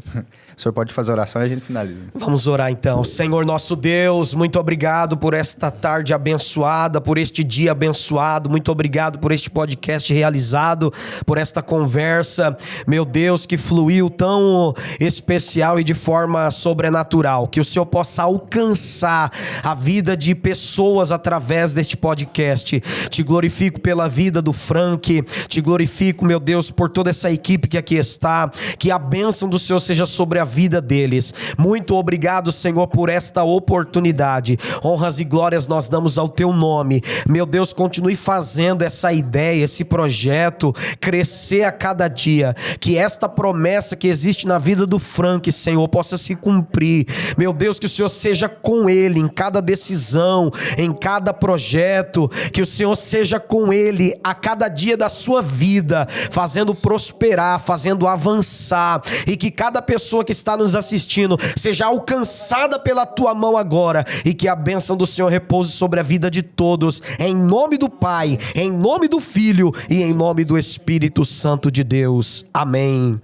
O senhor pode fazer oração e a gente finaliza. Vamos orar então. Senhor nosso Deus, muito obrigado por esta tarde abençoada, por este dia abençoado. Muito obrigado por este podcast realizado, por esta conversa, meu Deus, que fluiu tão especial e de forma sobrenatural. Que o Senhor possa alcançar a vida de pessoas através deste podcast. Te glorifico pela vida do Frank, te glorifico, meu Deus, por toda essa equipe que aqui está. Que a bênção do Senhor seja sobre a vida deles. Muito obrigado, Senhor, por esta oportunidade. Honras e glórias nós damos ao teu nome. Meu Deus, continue fazendo essa ideia, esse projeto crescer a cada dia. Que esta promessa que existe na vida do Frank, Senhor, possa se cumprir. Meu Deus, que o Senhor seja com ele em cada decisão, em cada projeto. Que o Senhor seja com ele a cada dia da sua vida, fazendo prosperar, fazendo avançar. E que cada pessoa que está nos assistindo seja alcançada pela tua mão agora, e que a bênção do Senhor repouse sobre a vida de todos, em nome do Pai, em nome do Filho e em nome do Espírito Santo de Deus. Amém.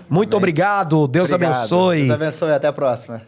Muito obrigado. Deus abençoe. Deus abençoe, até a próxima.